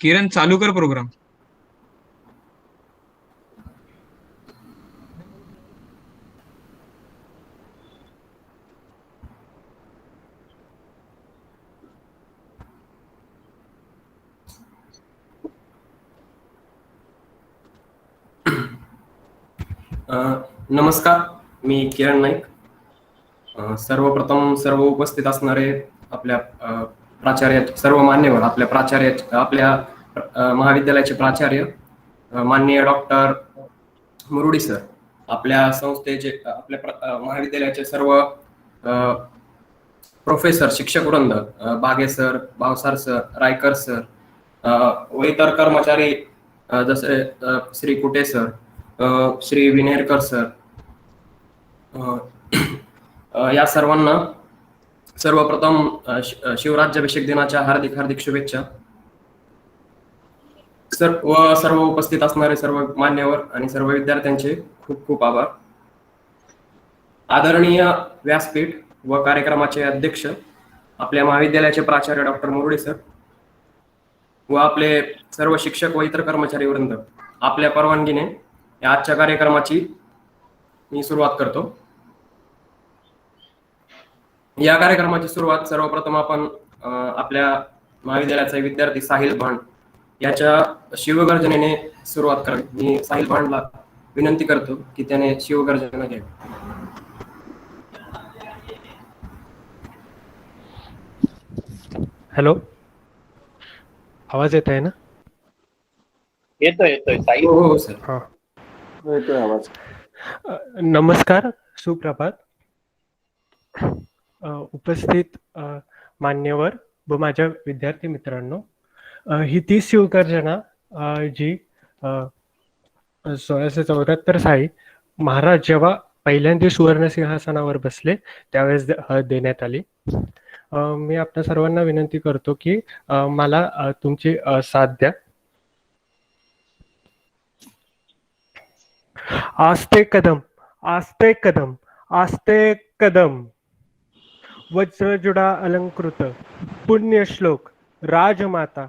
किरण चालू कर प्रोग्राम. नमस्कार, मी किरण नाईक. सर्वप्रथम सर्व उपस्थित असणारे आपल्या प्राचार्य, सर्व मान्यवर, आपल्या प्राचार्य, आपल्या महाविद्यालयाचे प्राचार्य माननीय डॉक्टर मुरुडी सर, आपल्या संस्थेचे, आपल्या महाविद्यालयाचे सर्व प्रोफेसर, शिक्षक वृंद, बागे sir, Bhavsar sir, Raikar sir, व इतर कर्मचारी जसे श्री कुटे सर, श्री विनेरकर सर, या सर्वांना सर्वप्रथम शिवराज्याभिषेक दिनाच्या हार्दिक हार्दिक शुभेच्छा. सर्व उपस्थित असणारे सर्व मान्यवर आणि सर्व विद्यार्थ्यांचे खूप खूप आभार. आदरणीय व्यासपीठ व कार्यक्रमाचे अध्यक्ष आपल्या महाविद्यालयाचे प्राचार्य डॉक्टर मुरुडी सर व आपले सर्व शिक्षक व इतर कर्मचारी वृंद, आपल्या परवानगीने या आजच्या कार्यक्रमाची मी सुरुवात करतो. या कार्यक्रमाची सुरुवात सर्वप्रथम आपण आपल्या महाविद्यालयाचा विद्यार्थी साहिल भांड याच्या शिवगर्जनेने सुरुवात करावी. मी साहिल भांडला विनंती करतो की त्याने शिवगर्जना घ्यावी. हॅलो, आवाज येत आहे ना? येतोय साई. हो सर. हा, येतोय आवाज. नमस्कार, सुप्रभात. उपस्थित मान्यवर व माझ्या विद्यार्थी मित्रांनो, ही ती शिवगर्जना जी 1674 साली महाराज जेव्हा पहिल्यांदा सुवर्ण सिंहासनावर बसले त्यावेळेस देण्यात आली. मी आपल्या सर्वांना विनंती करतो की मला तुमची साथ द्या. आस्ते कदम, आस्ते कदम, आस्ते कदम, वज्रजुडा अलंकृत, पुण्य श्लोक, राजमाता,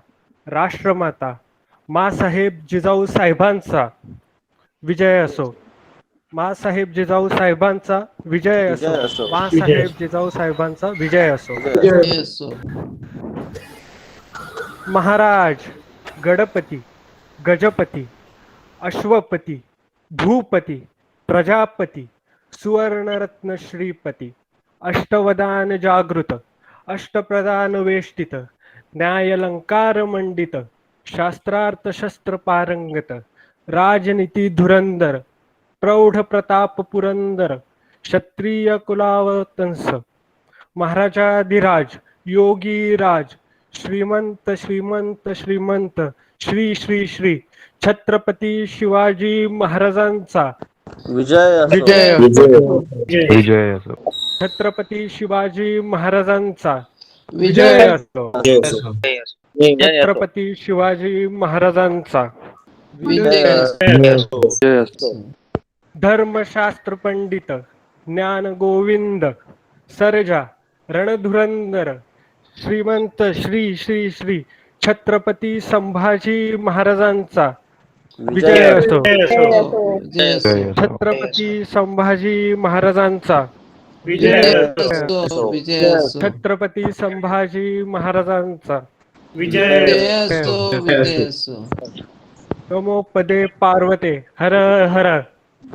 राष्ट्रमाता, मासाहेब जिजाऊ साहेबांचा विजय असो. मासाहेब जिजाऊ साहेबांचा विजय असो. मासाहेब जिजाऊ साहेबांचा विजय असो. महाराज गणपती, गजपती, अश्वपती, भूपती, प्रजापती, सुवर्णरत्न श्रीपती, अष्टवदान जागृत, अष्टप्रधान वेष्टित, न्यायलंकार मंडित, शास्त्रार्थ शस्त्र पारंगत, राजनीती धुरंदर, प्रौढ प्रताप पुरंदर, क्षत्रिय कुलावतंस, महाराजाधिराज, योगी राज, श्रीमंत श्रीमंत श्रीमंत, श्री श्री श्री छत्रपती शिवाजी महाराजांचा विजय असो. विजय असो. छत्रपती शिवाजी महाराजांचा विजय असो. छत्रपती शिवाजी महाराजांचा विजय असो. धर्मशास्त्र पंडित, ज्ञान गोविंद, सर्जा, रणधुरंदर, श्रीमंत श्री श्री श्री छत्रपती संभाजी महाराजांचा विजय असो. छत्रपती संभाजी महाराजांचा विजय असो. छत्रपती संभाजी महाराजांचा विजय असो. नमो पदे पार्वते, हर हर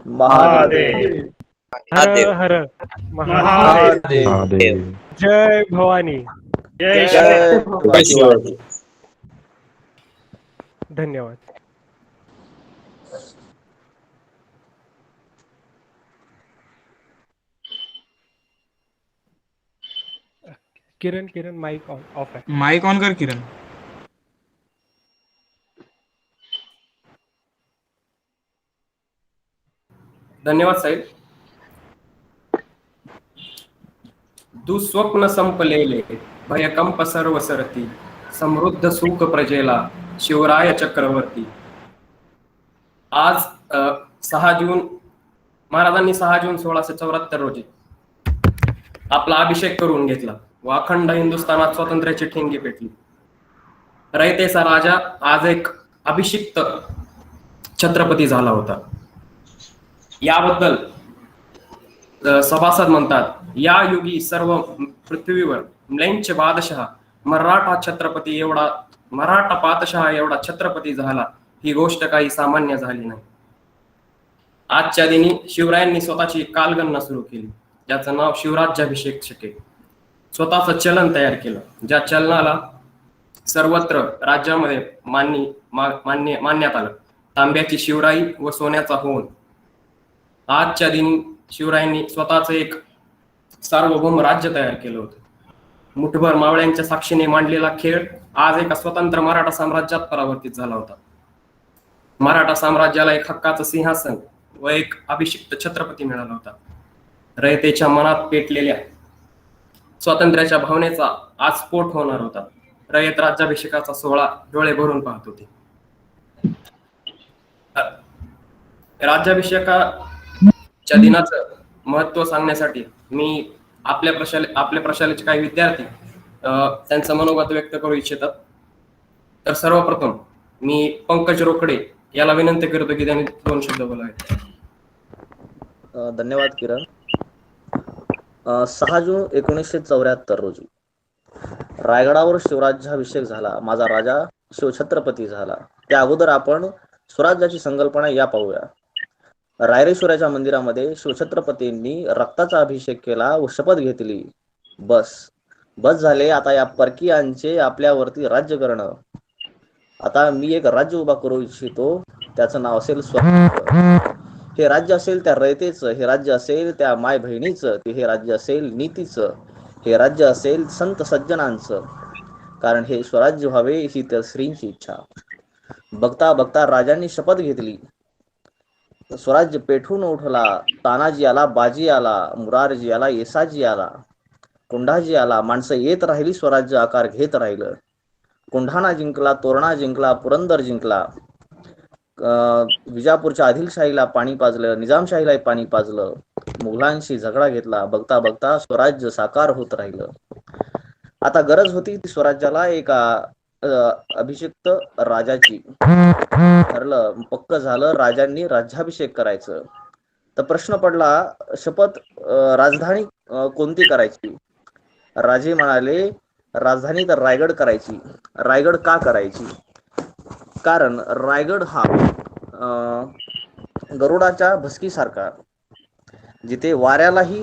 महादेव. हर हर महादेव. जय भवानी. जय शिवाजी. धन्यवाद. किरण माइक ऑफ आहे. माइक ऑन कर किरण. धन्यवाद साहेब. दुःस्वप्न संपलेले, भयकंप सर्व सरती, समृद्ध सुख प्रजेला, शिवराय चक्रवर्ती. आज 6 जून, महाराजांनी 6 जून 1674 रोजी आपला अभिषेक करून घेतला व अखंड हिंदुस्थानात स्वातंत्र्याची ठिणगी पेटली. रयतेचा राजा आज एक अभिषिक्त छत्रपती झाला होता. याबद्दल सभासद म्हणतात, या युगी सर्व पृथ्वीवर म्लेंच बादशहा मराठा पातशहा एवढा छत्रपती झाला, ही गोष्ट काही सामान्य झाली नाही. आजच्या दिनी शिवरायांनी स्वतःची कालगणना सुरू केली, ज्याचं नाव शिवराज्याभिषेक शके. स्वतःचं चलन तयार केलं, ज्या चलनाला सर्वत्र राज्यामध्ये मान्यात आलं. तांब्याची शिवराई व सोन्याचा होन. आजच्या दिनी शिवरायांनी स्वतःच एक सार्वभौम राज्य तयार केलं होतं. मुठभर मावळ्यांच्या साक्षीने मांडलेला खेळ आज एका स्वतंत्र मराठा साम्राज्यात परावर्तित झाला होता. मराठा साम्राज्याला एक हक्काचं सिंहासन व एक अभिषिक्त छत्रपती मिळाला होता. रयतेच्या मनात पेटलेल्या स्वातंत्र्याच्या भावनेचा आज स्फोट होणार होता. रयत राज्याभिषेकाचा सोहळा डोळे भरून पाहत होते. राज्याभिषेकाच्या दिनाचं महत्व सांगण्यासाठी मी आपल्या प्रशालेचे काही विद्यार्थी त्यांचं मनोगत व्यक्त करू इच्छितात. तर सर्वप्रथम मी पंकज रोकडे याला विनंती करतो की त्यांनी 2 शब्द बोलावे. धन्यवाद किरण. 6 जून 1974 रोजी रायगडावर शिवराज्याभिषेक झाला. माझा राजा शिवछत्रपती झाला. त्या अगोदर आपण स्वराज्याची संकल्पना या पाहूया. रायरेश्वराच्या मंदिरामध्ये शिवछत्रपतींनी रक्ताचा अभिषेक केला व शपथ घेतली. बस झाले. आता या परकीयांचे आपल्यावरती राज्य करणं. आता मी एक राज्य उभा करू इच्छितो, त्याचं नाव असेल स्वराज्य. हे राज्य असेल त्या रयतेचं, हे राज्य असेल त्या माय बहिणीचं, हे राज्य असेल नीतीचं, हे राज्य असेल संत सज्जनांचं. कारण हे स्वराज्य व्हावे ही तर श्रींची इच्छा. बघता बघता राजांनी शपथ घेतली. स्वराज्य पेठून उठला. तानाजी आला, बाजी आला, मुरारजी आला, येसाजी आला, कोंढाजी आला. माणसं येत राहिली, स्वराज्य आकार घेत राहिलं. कोंढाणा जिंकला, तोरणा जिंकला, पुरंदर जिंकला. विजापूरच्या आदिलशाहीला पाणी पाजलं, निजामशाहीला पाणी पाजलं, मुघलांशी झगडा घेतला. बघता बघता स्वराज्य साकार होत राहिलं. आता गरज होती ती स्वराज्याला एका अभिषिक्त राजाची. ठरलं, पक्क झालं, राजांनी राज्याभिषेक करायचं. तर प्रश्न पडला, शपथ राजधानी कोणती करायची? राजे म्हणाले, राजधानी तर रायगड करायची. रायगड का करायची? कारण रायगड हा गरुडाच्या भस्कीसारखा, जिथे वाऱ्यालाही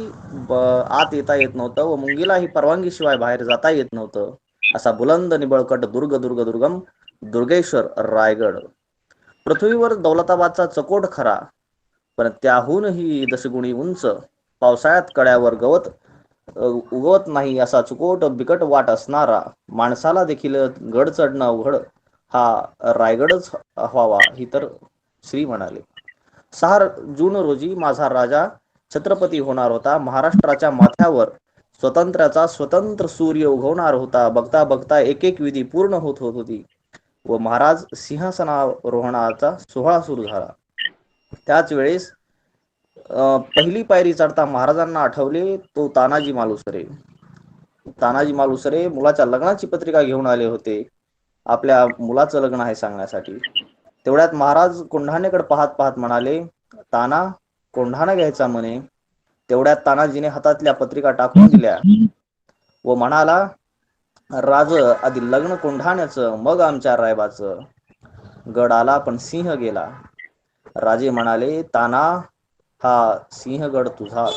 आत येता येत नव्हतं व मुंगीलाही परवानगीशिवाय बाहेर जाता येत नव्हतं, असा बुलंद निबळकट दुर्गम दुर्गेश्वर रायगड. पृथ्वीवर दौलताबादचा चकोट खरा, पण त्याहूनही दशगुणी उंच. पावसाळ्यात कड्यावर गवत उगवत नाही असा चुकोट बिकट वाट असणारा, माणसाला देखील गड चढणं अवघड हा रायगडच व्हावा ही तर श्री म्हणाले. 6 जून रोजी माझा राजा छत्रपती होणार होता. महाराष्ट्राच्या माथ्यावर स्वातंत्र्याचा स्वतंत्र सूर्य उगवणार होता. बघता बघता एक एक विधी पूर्ण होत होती व महाराज सिंहासनारोहणाचा सोहळा सुरू झाला. त्याच वेळेस पहिली पायरी चढता महाराजांना आठवले तो तानाजी मालुसरे. तानाजी मालुसरे मुलाच्या लग्नाची पत्रिका घेऊन आले होते, आपल्या मुलाचं लग्न आहे सांगण्यासाठी. तेवढ्यात महाराज कोंढाणेकडे पाहत पाहत म्हणाले, ताना, कोंढाणा घ्यायचा म्हणे. तेवढ्यात तानाजीने हातातल्या पत्रिका टाकून दिल्या व म्हणाला, राज, आधी लग्न कोंढाण्याचं, मग आमच्या रायबाचं. गड आला पण सिंह गेला. राजे म्हणाले, ताना, हा सिंहगड तुझाच.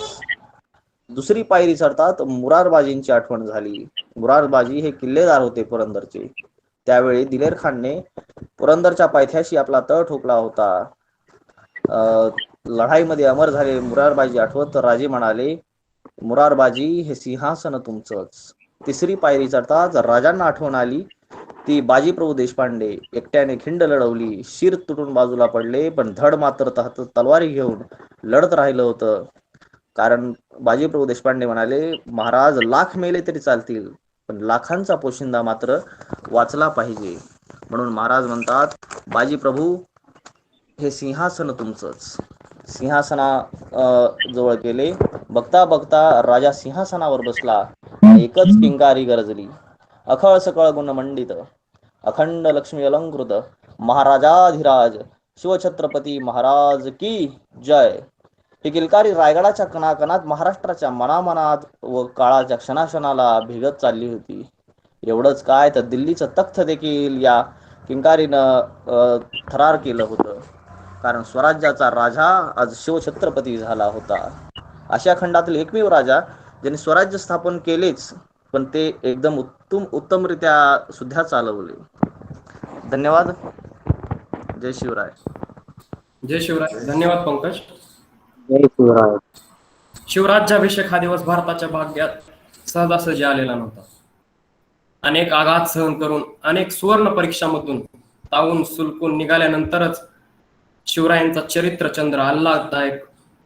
दुसरी पायरी चढतात मुरारबाजींची आठवण झाली. मुरारबाजी हे किल्लेदार होते पुरंदरचे. त्यावेळी दिलेर खानने पुरंदरच्या पायथ्याशी आपला तळ ठोकला होता. लढाईमध्ये अमर झाले मुरारबाजी आठवत राजे म्हणाले, मुरारबाजी, हे सिंहासन तुमचंच. तिसरी पायरी चढताच राजांना आठवण आली ती बाजीप्रभू देशपांडे. एकट्याने खिंड लढवली, शिर तुटून बाजूला पडले, पण धड मात्र तलवारी घेऊन लढत राहिलं होतं. कारण बाजीप्रभू देशपांडे म्हणाले, महाराज लाख मेले तरी चालतील, पण लाखांचा पोशिंदा मात्र वाचला पाहिजे. म्हणून महाराज म्हणतात, बाजीप्रभू, हे सिंहासन तुमचंच. सिंहासना जवळ गेले. बघता बघता राजा सिंहासनावर बसला. एकच किंकारी गरजली, अखळ सकळ गुण मंडित, अखंड लक्ष्मी अलंकृत महाराजाधिराज शिवछत्रपती महाराज की जय. ही किलकारी रायगडाच्या कणाकणात, महाराष्ट्राच्या मनामनात व काळाच्या क्षणाक्षणाला भिगत चालली होती. एवढंच काय, तर दिल्लीचं तख्त देखील या किंकारीनं थरार केलं होतं. कारण स्वराज्याचा राजा आज शिवछत्रपती झाला होता. आशिया खंडातील एकमेव राजा ज्यांनी स्वराज्य स्थापन केलेच, पण ते एकदम उत्तमरित्या सुद्धा चालवले. धन्यवाद. जय शिवराय. जय शिवराय. धन्यवाद पंकज. जय शिवराय. शिवराज्याभिषेक हा दिवस भारताच्या भाग्यात सहजासहजी आलेला नव्हता. अनेक आघात सहन करून, अनेक सुवर्ण परीक्षामधून तावून सुलकून निघाल्यानंतरच शिवरायांचा चरित्रचंद्र आल्हाददायक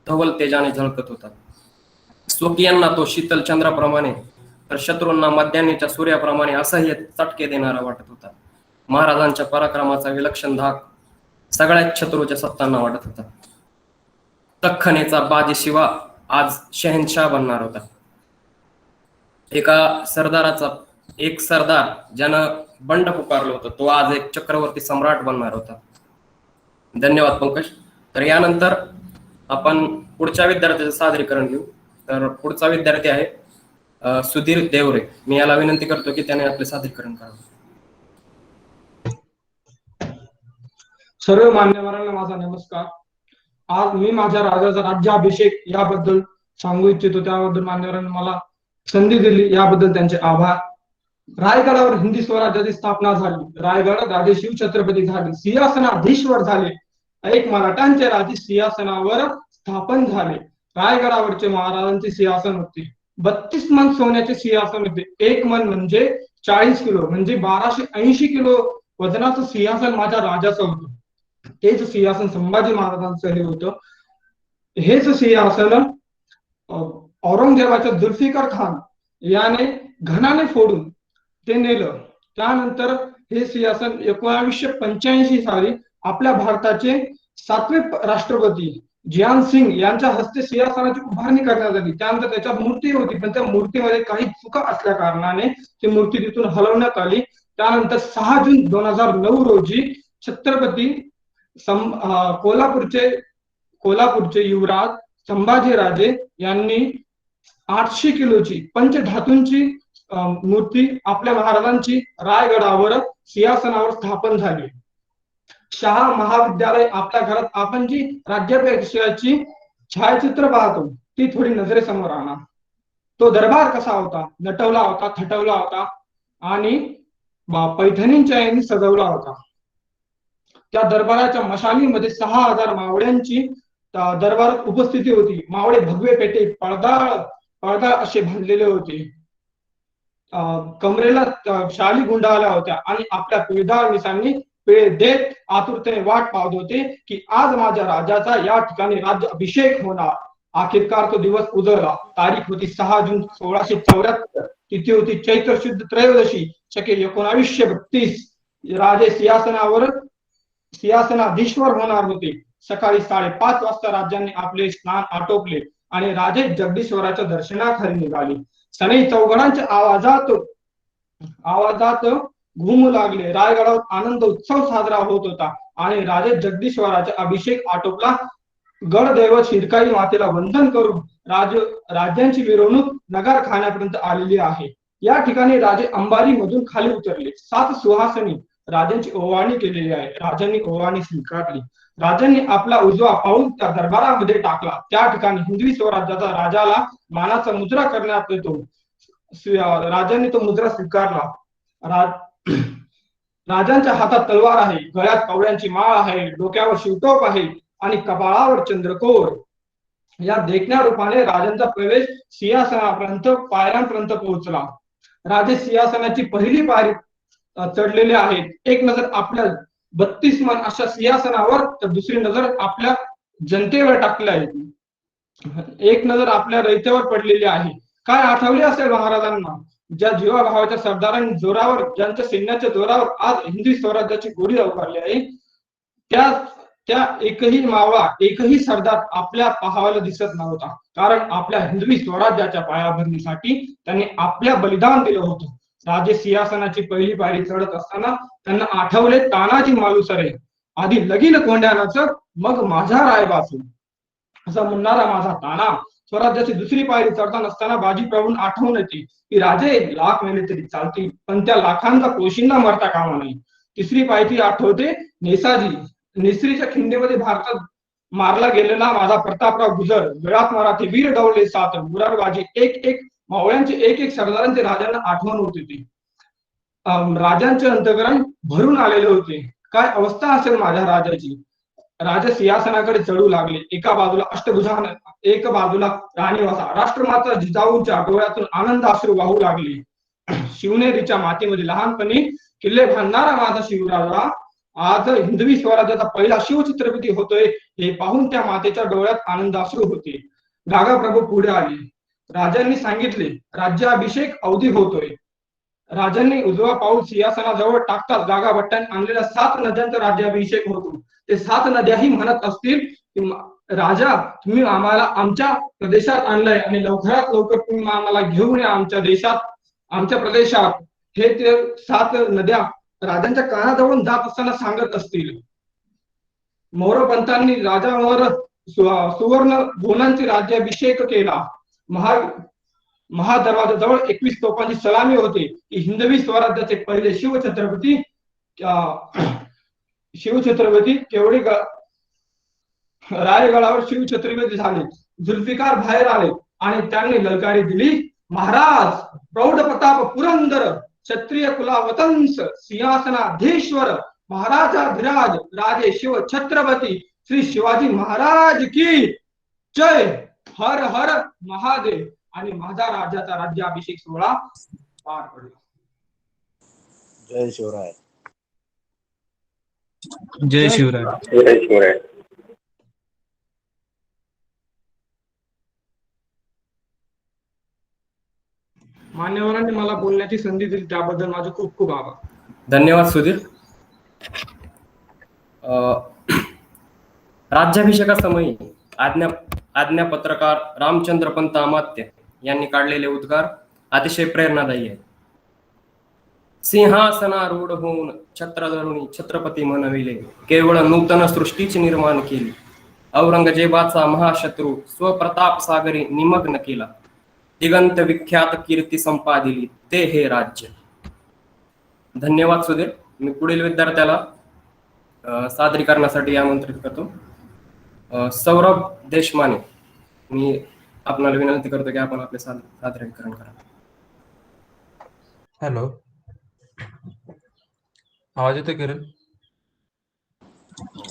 धवल तेजाने झळकत होता. स्वकीयांना तो शीतल चंद्राप्रमाणे, तर शत्रूंना मध्यान्हीच्या सूर्याप्रमाणे असह्य चटके देणारा वाटत होता. महाराजांच्या पराक्रमाचा विलक्षण धाक सगळ्याच शत्रूच्या सत्तांना वाटत होता. दख्खनेचा बाजी शिवा आज शहनशाह बनणार होता. एक सरदार ज्यानं बंड पुकारलं होतं, तो आज एक चक्रवर्ती सम्राट बनणार होता. धन्यवाद पंकज. तर यानंतर आपण पुढच्या विद्यार्थ्याचं सादरीकरण घेऊ. तर पुढचा विद्यार्थी आहे सुधीर देवरे. मी याला विनंती करतो की त्याने आपले सादरीकरण करावे. सर्व मान्यवरांना माझा नमस्कार. आज मी माझ्या राजाचा राज्याभिषेक याबद्दल सांगू इच्छितो. त्याबद्दल मान्यवरांनी मला संधी दिली, याबद्दल त्यांचे आभार. रायगडावर हिंदी स्वराज्याची स्थापना झाली. रायगड राजे शिवछत्रपती झाले, सिंहासनाधीश्वर झाले. एक मराठ्यांचे राजे सिंहासनावर स्थापन झाले. रायगडावरचे महाराजांचे सिंहासन होते 32 मन सोन्याचे सिंहासन होते. एक मन म्हणजे 40 किलो, म्हणजे 1280 किलो वजनाचं सिंहासन माझ्या राजाचं होतं. तेच सिंहासन संभाजी महाराजांचं हे होतं. हेच सिंहासन औरंगजेबाच्या जुल्फिकार खान याने घणाने फोडून ते नेलं. त्यानंतर हे सिंहासन 1985 साली आपल्या भारताचे 7वे राष्ट्रपती जियान सिंग यांच्या हस्ते सिंहासनाची उभारणी करण्यात आली. त्यानंतर त्याच्यात मूर्ती होती, पण त्या मूर्तीमध्ये काही चुका असल्या कारणाने ती मूर्ती तिथून हलवण्यात आली. त्यानंतर 6 जून 2009 रोजी छत्रपती कोल्हापूरचे युवराज संभाजीराजे यांनी 800 किलोची पंचधातूंची मूर्ती आपल्या महाराजांची रायगडावर सिंहासनावर स्थापन झाली. शाळा महाविद्यालय आपल्या घरात आपण जी राज्याभिषेकाची छायाचित्र पाहतो ती थोडी नजरेसमोर आणा. तो दरबार कसा होता, नटवला होता, थटवला होता आणि पैठणींच्या यांनी सजवला होता. त्या दरबाराच्या मशालीमध्ये 6000 मावळ्यांची दरबारात उपस्थिती होती. मावळे भगवे पेटे पळदाळ असे बांधलेले होते. कमरेला शाली गुंडाळल्या होत्या आणि आपल्या पिळदार मिसांनी पेळ देत आतुरतेने वाट पाहत होते की आज माझ्या राजाचा या ठिकाणी राज्य अभिषेक होणार. अखेरकार तो दिवस उजळला. तारीख होती 6 जून 1674. तिथी होती चैत्र शुद्ध त्रयोदशी, शके 1932. राजे सिंहासनाधीश्वर होणार होते. सकाळी 5:30 वाजता राजांनी आपले स्नान आटोपले आणि राजे जगदीश्वराच्या दर्शनाखाली निघाले. सनई चौघडांच्या आवाजात घुमू लागले. रायगडावर आनंद उत्सव साजरा होत होता आणि राजे जगदीश्वराचा अभिषेक आटोपला. गडदैवत शिरकाई मातेला वंदन करून राज्यांची मिरवणूक नगार खाण्यापर्यंत आलेली आहे. या ठिकाणी राजे अंबारी मधून खाली उतरले. 7 सुहासनी राजांची ओवाळणी केलेली आहे. राजांनी ओवाळणी स्वीकारली. राजांनी आपला उजवा पाऊल त्या दरबारामध्ये टाकला. त्या ठिकाणी हिंदवी स्वराज्याचा राजाला मानाचा मुद्रा करण्यात येतो. राजांनी तो मुद्रा स्वीकारला. राजांच्या हातात तलवार आहे, गळ्यात कवड्यांची माळ आहे, डोक्यावर शिवटोप आहे आणि कपाळावर चंद्रकोर. या देखण्या रूपाने राजांचा प्रवेश सिंहासनापर्यंत पायऱ्यांपर्यंत पोहोचला. राजे सिंहासनाची पहिली पायरी चढलेले आहेत. एक नजर आपल्या 32 मन अशा सिंहासनावर, तर दुसरी नजर आपल्या जनतेवर टाकली आहे. एक नजर आपल्या रयतेवर पडलेली आहे. काय आठवले असेल महाराजांना, ज्या जीवाभावाच्या सरदारांनी जोरावर, ज्यांच्या सैन्याच्या जोरावर आज हिंदवी स्वराज्याची गोडी अवकारली आहे, त्या एकही मावळा, एकही सरदार आपल्या पाहावाला दिसत नव्हता. कारण आपल्या हिंदवी स्वराज्याच्या पायाभरणीसाठी त्यांनी आपल्या बलिदान दिलं होतं. राजे सिंहासनाची पहिली पायरी चढत असताना त्यांना आठवले तानाजी मालुसरे, आधी लगीन कोंड्यानाचं मग माझा रायबासू असा म्हणणारा माझा ताना. स्वराज्याची दुसरी पायरी चढताना असताना बाजी प्रभून आठवण येते की राजे लाख मेले तरी चालतील पण त्या लाखांचा पोशिंदा मरता कामा नाही. तिसरी पायरी आठवते नेसाजी, नेसरीच्या खिंडीमध्ये भारतात मारला गेलेला माझा प्रतापराव गुजर, गळात मराठी वीर डवले सात, मुरारबाजी एक एक मावळ्यांचे एक एक सरदारांचे राजांना आठवण होती ती. राजांचे अंतकरण भरून आलेले होते. काय अवस्था असेल माझ्या राजाची. राजा सिंहासनाकडे चढू लागले. एका बाजूला अष्टभुजान, एक बाजूला राणीवासा. राष्ट्रमाता जिजाऊंच्या डोळ्यातून आनंद अश्रू वाहू लागले. शिवनेरीच्या मातीमध्ये लहानपणी किल्ले बांधणारा माझा शिवराजा आज हिंदवी स्वराज्याचा पहिला शिवछत्रपती होतोय हे पाहून त्या मातेच्या डोळ्यात आनंद अश्रू होते. गागा प्रभू पुढे आले. राजांनी सांगितले राज्याभिषेक अवधी होतोय. राजांनी उजवा पाऊल सिंहासनाजवळ टाकताच गागा भट्टांनी आणलेल्या 7 नद्यांचा राज्याभिषेक होतो. ते 7 नद्याही म्हणत असतील की राजा तुम्ही आम्हाला आमच्या प्रदेशात आणलंय आणि लवकरात लवकर तुम्ही आम्हाला घेऊन या आमच्या देशात, आमच्या प्रदेशात. हे ते 7 नद्या राजांच्या कानाजवळून जात असताना सांगत असतील. मोरपंतांनी राजावर सुवर्ण बोनांचे राज्याभिषेक केला. महादरवाजाजवळ 21 तोफांची सलामी होते की हिंदवी स्वराज्याचे पहिले शिवछत्रपती केवढे रायगडावर शिवछत्रपती झाले. जुल्फिकार बाहेर आले आणि त्यांनी ललकारी दिली, महाराज प्रौढ प्रताप पुरंदर क्षत्रिय कुलावतंस सिंहासनाधीश्वर महाराजाधिराज राजे शिव छत्रपती श्री शिवाजी महाराज की जय. हर हर महादेव. आणि माझा राजाचा राज्याभिषेक सोहळा पार पडला. जय शिवराय. जय शिवराय. जय शिवराय. मान्यवरांनी मला बोलण्याची संधी दिली त्याबद्दल माझे खूप खूप आभार. धन्यवाद सुधीर. राज्याभिषेकासमयी आज्ञा पत्रकार रामचंद्र पंत अमात्य यांनी काढलेले उद्गार अतिशय प्रेरणादायी आहेत. सिंहासनारूढ होऊन छत्र धरुणी छत्रपती म्हणविले, केवळ नूतन सृष्टीची निर्माण केली. औरंगजेबाचा महाशत्रू स्वप्रताप सागरी निमग्न केला. दिगंत विख्यात कीर्ती संपादिली ते हे राज्य. धन्यवाद सुधीर. मी पुढील विद्यार्थ्याला सादरीकरणासाठी आमंत्रित करतो. सौरभ देशमाने, मी आपणाला विनंती करतो की आपण आपले सादरीकरण करा. हॅलो, आवाज येतोय किरण?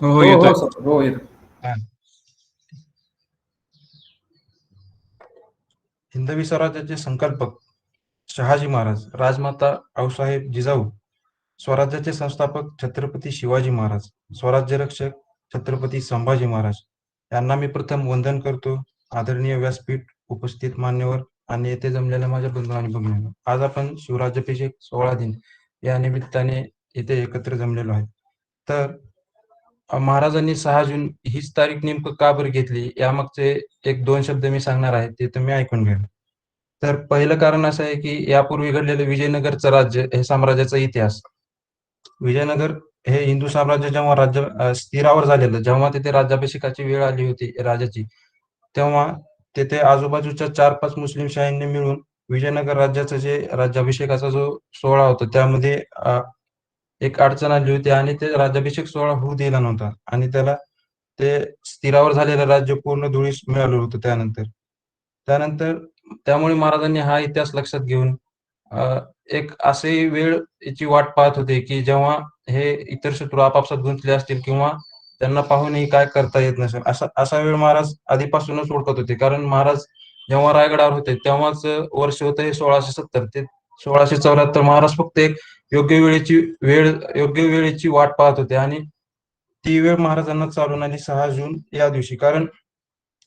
हो येतोय. हो येतो. हिंदवी स्वराज्याचे संकल्पक शहाजी महाराज, राजमाता आऊसाहेब जिजाऊ, स्वराज्याचे संस्थापक छत्रपती शिवाजी महाराज, स्वराज्य रक्षक छत्रपती संभाजी महाराज यांना मी प्रथम वंदन करतो. आदरणीय व्यासपीठ, उपस्थित मान्यवर आणि येथे जमलेल्या माझ्या बंधू आणि भगिनींनो, आज आपण शिवराज्याभिषेक 16 दिन या निमित्ताने इथे एकत्र जमलेलो आहे. तर महाराजांनी 6 जून हीच तारीख नेमकं का बरं घेतली यामागचे 1-2 शब्द मी सांगणार आहे, ते तुम्ही ऐकून घ्या. तर पहिलं कारण असं आहे की यापूर्वी घडलेलं विजयनगरचं राज्य हे साम्राज्याचा इतिहास. विजयनगर हे हिंदू साम्राज्य जेव्हा राज्य स्थिरावर झालेलं, जेव्हा तिथे राज्याभिषेकाची वेळ आली होती राजाची, तेव्हा तिथे आजूबाजूच्या 4-5 मुस्लिम शाहींनी मिळून विजयनगर राज्याचा जे राज्याभिषेकाचा जो सोहळा होता त्यामध्ये एक अडचण आली होती आणि ते राज्याभिषेक सोहळा होऊ दिला नव्हता आणि त्याला ते स्थिरावर झालेलं राज्य पूर्ण धुळीस मिळालं होतं. त्यानंतर त्यामुळे महाराजांनी हा इतिहास लक्षात घेऊन एक असे वेळ याची वाट पाहत होते की जेव्हा हे इतर शत्रू आपापसात गुंतले असतील किंवा त्यांना पाहूनही काय करता येत नसेल, असा वेळ महाराज आधीपासूनच ओळखत होते. कारण महाराज जेव्हा रायगडावर होते तेव्हाच वर्ष होतं हे 1670 ते 1674. महाराज फक्त एक योग्य वेळेची वाट पाहत होते आणि ती वेळ महाराजांना चालून आली 6 जून या दिवशी. कारण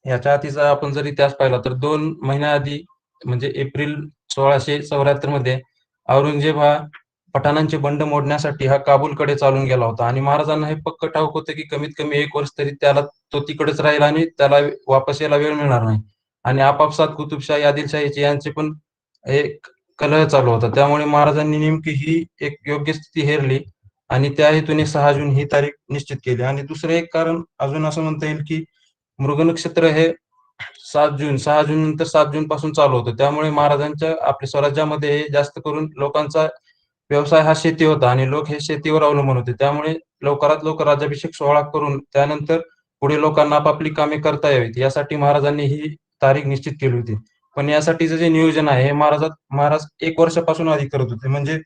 याच्या आधीचा आपण जर इतिहास पाहिला तर 2 महिन्याआधी म्हणजे एप्रिल 1674 मध्ये औरंगजेब हा पठाणांचे बंड मोडण्यासाठी हा काबूलकडे चालून गेला होता आणि महाराजांना हे पक्क ठाऊक होतं की कमीत कमी 1 वर्ष तरी तो तिकडेच राहील आणि त्याला वापस यायला वेळ मिळणार नाही. आणि आपापसात कुतुबशाही आदिलशाहीचे यांचे पण एक कलह चालू होता. त्यामुळे महाराजांनी नेमकी ही एक योग्य स्थिती हेरली आणि त्या हेतूने 6 जून ही तारीख निश्चित केली. आणि दुसरं एक कारण अजून असं म्हणता येईल की मृग नक्षत्र हे 6 जून नंतर 7 जून पासून चालू होतं. त्यामुळे महाराजांच्या आपल्या स्वराज्यामध्ये हे जास्त करून लोकांचा व्यवसाय हा शेती होता आणि लोक हे शेतीवर अवलंबून होते. त्यामुळे लवकरात लवकर राज्याभिषेक सोहळा करून त्यानंतर पुढे लोकांना आपापली कामे करता यावीत यासाठी महाराजांनी ही तारीख निश्चित केली होती. पण यासाठीचं जे नियोजन आहे हे महाराज 1 वर्षापासून आधी करत होते. म्हणजे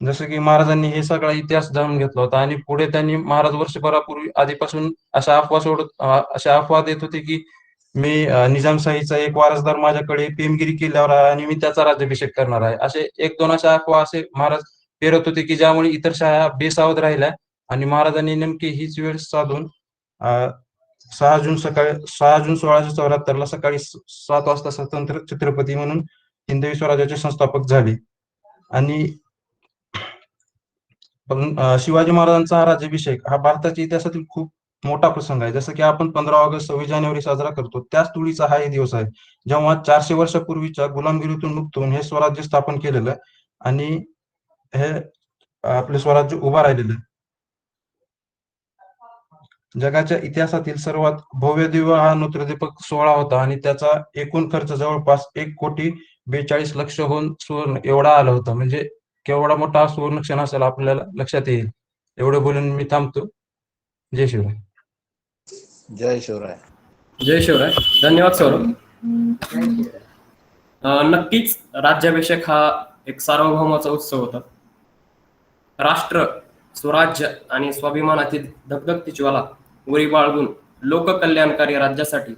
जसं की महाराजांनी हे सगळा इतिहास जाणून घेतला होता आणि पुढे त्यांनी महाराज वर्षभरापूर्वी आधीपासून अशा अफवा देत होते की मी निजामशाहीचा एक वारसदार माझ्याकडे पेमगिरी किल्ल्यावर आहे आणि मी त्याचा राज्याभिषेक करणार आहे. असे 1-2 अशा अफवा असे महाराज पेरत होते की ज्यामुळे इतर शाळा बेसावध राहिल्या आणि महाराजांनी नेमकी हीच वेळ साधून 6 जून 1674 सकाळी 7 वाजता स्वतंत्र छत्रपती म्हणून हिंदवी स्वराज्याचे संस्थापक झाले. आणि पण शिवाजी महाराजांचा हा राज्याभिषेक हा भारताच्या इतिहासातील खूप मोठा प्रसंग आहे. जसं की आपण 15 ऑगस्ट 26 जानेवारी साजरा करतो, त्याच तुळीचा हा एक दिवस आहे जेव्हा 400 वर्षापूर्वीच्या गुलामगिरीतून मुक्त होऊन हे स्वराज्य स्थापन केलेलं आणि हे आपले स्वराज्य उभा राहिलेलं. जगाच्या इतिहासातील सर्वात भव्य दिव्य हा नूतनदीपक सोहळा होता आणि त्याचा एकूण खर्च जवळपास 1,42,00,000 सुवर्ण एवढा आला होता. म्हणजे केवढा मोठा हा सुवर्ण क्षण असेल आपल्याला लक्षात येईल. एवढं बोलून मी थांबतो. जय शिवराय. जय शिवराय. जय शिवराय. धन्यवाद सौरभ. नक्कीच राज्याभिषेक हा एक सार्वभौमाचा उत्सव होता. राष्ट्र, स्वराज्य आणि स्वाभिमानाची धगधगती ज्वाला उरी बाळगून लोककल्याणकारी राज्यासाठी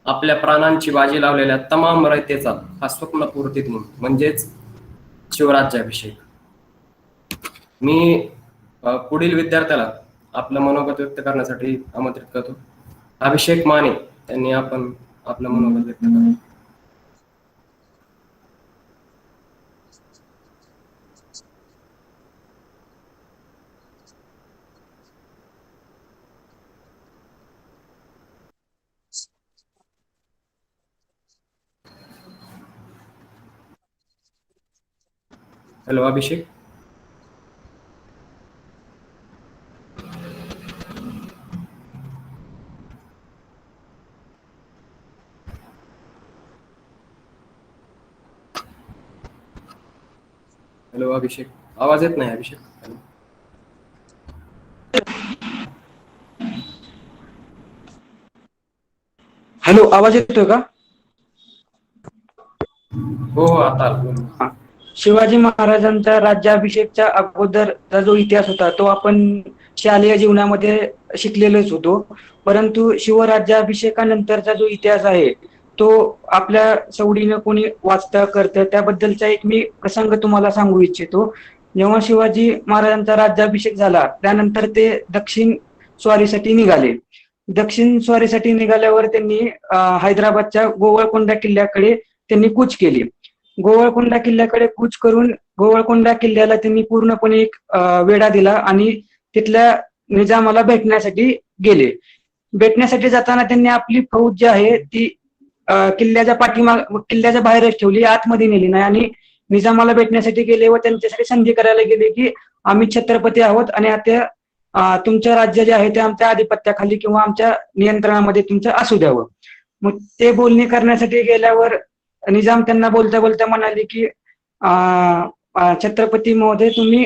आपल्या प्राणांची बाजी लावलेल्या तमाम रयतेचा हा स्वप्नपूर्ती दिन म्हणजेच शिवराज्याभिषेक. मी पुढील विद्यार्थ्याला आपलं मनोगत व्यक्त करण्यासाठी आमंत्रित करतो. अभिषेक माने यांनी आपण आपलं मनोगत व्यक्त करावं. हॅलो अभिषेक. हॅलो अभिषेक, आवाज येत नाही अभिषेक. हॅलो, आवाज येतोय का? हो हो, आता आला. शिवाजी महाराजांचा राज्याभिषेकच्या अगोदरचा जो इतिहास होता तो आपण शालेय जीवनामध्ये शिकलेलोच होतो. परंतु शिवराज्याभिषेकानंतरचा जो इतिहास आहे तो आपल्या सवडीनं कोणी वाचतं करतं त्याबद्दलचा एक मी प्रसंग तुम्हाला सांगू इच्छितो. जेव्हा शिवाजी महाराजांचा राज्याभिषेक झाला त्यानंतर ते दक्षिण स्वारीसाठी निघाले. दक्षिण स्वारीसाठी निघाल्यावर त्यांनी हैदराबादच्या गोवळकोंडा किल्ल्याकडे त्यांनी कूच केली. गोवळकोंडा किल्ल्याकडे कूच करून गोवळकोंडा किल्ल्याला त्यांनी पूर्णपणे एक वेढा दिला आणि तिथल्या निजामाला भेटण्यासाठी गेले. भेटण्यासाठी जाताना त्यांनी आपली फौज जी आहे ती किल्ल्याच्या बाहेरच ठेवली, आतमध्ये नेली नाही आणि निजामाला भेटण्यासाठी गेले व त्यांच्यासाठी संधी करायला गेले की आम्ही छत्रपती आहोत आणि आता तुमचं राज्य जे आहे ते आमच्या आधिपत्याखाली किंवा आमच्या नियंत्रणामध्ये तुमचं असू द्यावं. मग ते बोलणी करण्यासाठी गेल्यावर निजाम त्यांना बोलता बोलता म्हणाले की छत्रपती महोदय तुम्ही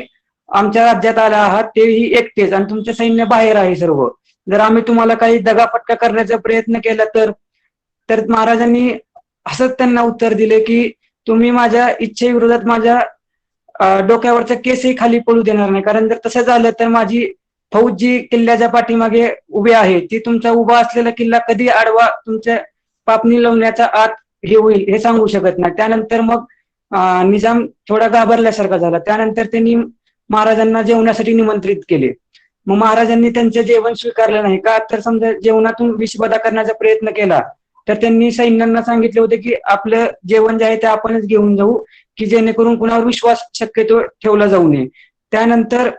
आमच्या राज्यात आला आहात तेही एकटेच आणि तुमचं सैन्य बाहेर आहे सर्व. जर आम्ही तुम्हाला काही दगाफटका करण्याचा प्रयत्न केला तर महाराजांनी हसत त्यांना उत्तर दिले की तुम्ही माझ्या इच्छेविरोधात माझ्या डोक्यावरचा केसही खाली पडू देणार नाही, कारण जर तसं झालं तर माझी फौज जी किल्ल्याच्या पाठीमागे उभी आहे ती तुमचा उभा असलेला किल्ला कधी आडवा तुमच्या पापणी लावण्याचा आत हे होईल हे सांगू शकत नाही. त्यानंतर मग निजाम थोडा घाबरल्यासारखा झाला. त्यानंतर त्यांनी महाराजांना जेवणासाठी निमंत्रित केले. मग महाराजांनी त्यांचं जेवण स्वीकारलं नाही का, तर समजा जेवणातून विषबाधा करण्याचा प्रयत्न केला तर त्यांनी सैन्यांना सांगितले होते की आपलं जेवण जे आहे ते आपणच घेऊन जाऊ की जेणेकरून कुणावर विश्वास शक्यतो ठेवला जाऊ नये. त्यानंतर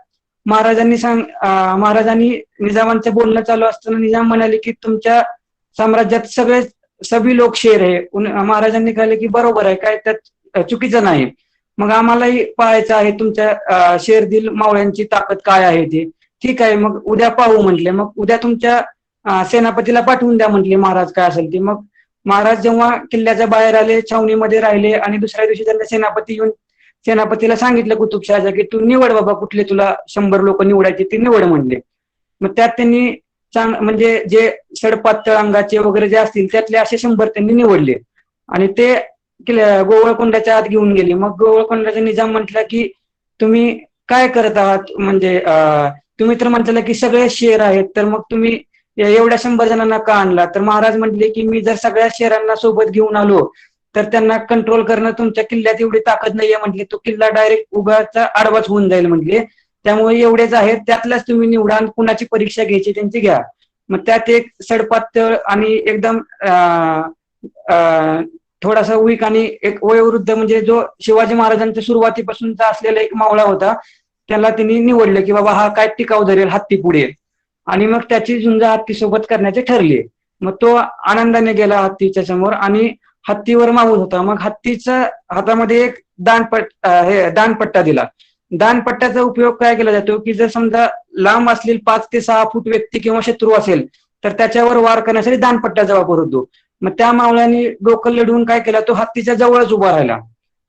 महाराजांनी निजामांचं बोलणं चालू असताना निजाम म्हणाले की तुमच्या साम्राज्यात सभी लोक शेर आहे. महाराजांनी कळले की बरोबर आहे, काय त्यात चुकीचं नाही. मग आम्हालाही पाहायचं आहे तुमच्या शेरदिल मावळ्यांची ताकद काय आहे ते. ठीक आहे, मग उद्या पाहू म्हटले. मग उद्या तुमच्या सेनापतीला पाठवून द्या म्हटले, महाराज काय असेल ते. मग महाराज जेव्हा किल्ल्याच्या बाहेर आले, छावणीमध्ये राहिले आणि दुसऱ्या दिवशी त्यांना सेनापती येऊन सेनापतीला सांगितलं कुतुबशहाच्या की तू निवड बाबा, कुठले तुला 100 लोक निवडायचे ते निवड म्हणले. मग त्यात त्यांनी म्हणजे जे सडपातळ अंगाचे वगैरे जे असतील त्यातले असे 100 त्यांनी निवडले आणि ते गोवळकोंड्याच्या आत घेऊन गेले. मग गोवळकोंड्याचा निजाम म्हटला की तुम्ही काय करत आहात, म्हणजे तुम्ही तर म्हटलं की सगळे शेर आहेत, तर मग तुम्ही एवढ्या 100 जणांना का आणला. तर महाराज म्हटले की मी जर सगळ्या शेरांना सोबत घेऊन आलो तर त्यांना कंट्रोल करणं तुमच्या किल्ल्यात एवढी ताकद नाहीये म्हटले. तो किल्ला डायरेक्ट उगाचा आडवाच होऊन जाईल म्हटले. त्यामुळे एवढेच आहेत, त्यातल्याच तुम्ही निवडा, कुणाची परीक्षा घ्यायची त्यांची घ्या. मग त्यात एक सडपातळ आणि एकदम थोडासा वीक आणि एक वयोवृद्ध, म्हणजे जो शिवाजी महाराजांच्या सुरुवातीपासूनचा असलेला एक मावळा होता, त्याला त्यांनी निवडलं की बाबा हा काय टिकाव धरेल हत्ती पुढे. आणि मग त्याची झुंज हत्तीसोबत करण्याचे ठरले. मग तो आनंदाने गेला हत्तीच्या समोर आणि हत्तीवर मावत होता. मग हत्तीच्या हातामध्ये एक दानपट्टा दिला. दानपट्ट्याचा उपयोग काय केला जातो की जर समजा लांब असलेली 5 ते 6 फूट व्यक्ती किंवा शत्रू असेल तर त्याच्यावर वार करण्यासाठी दानपट्ट्याचा वापर होतो. मग त्या मावळ्याने डोकं लढवून काय केलं, तो हत्तीच्या जवळच उभा राहिला,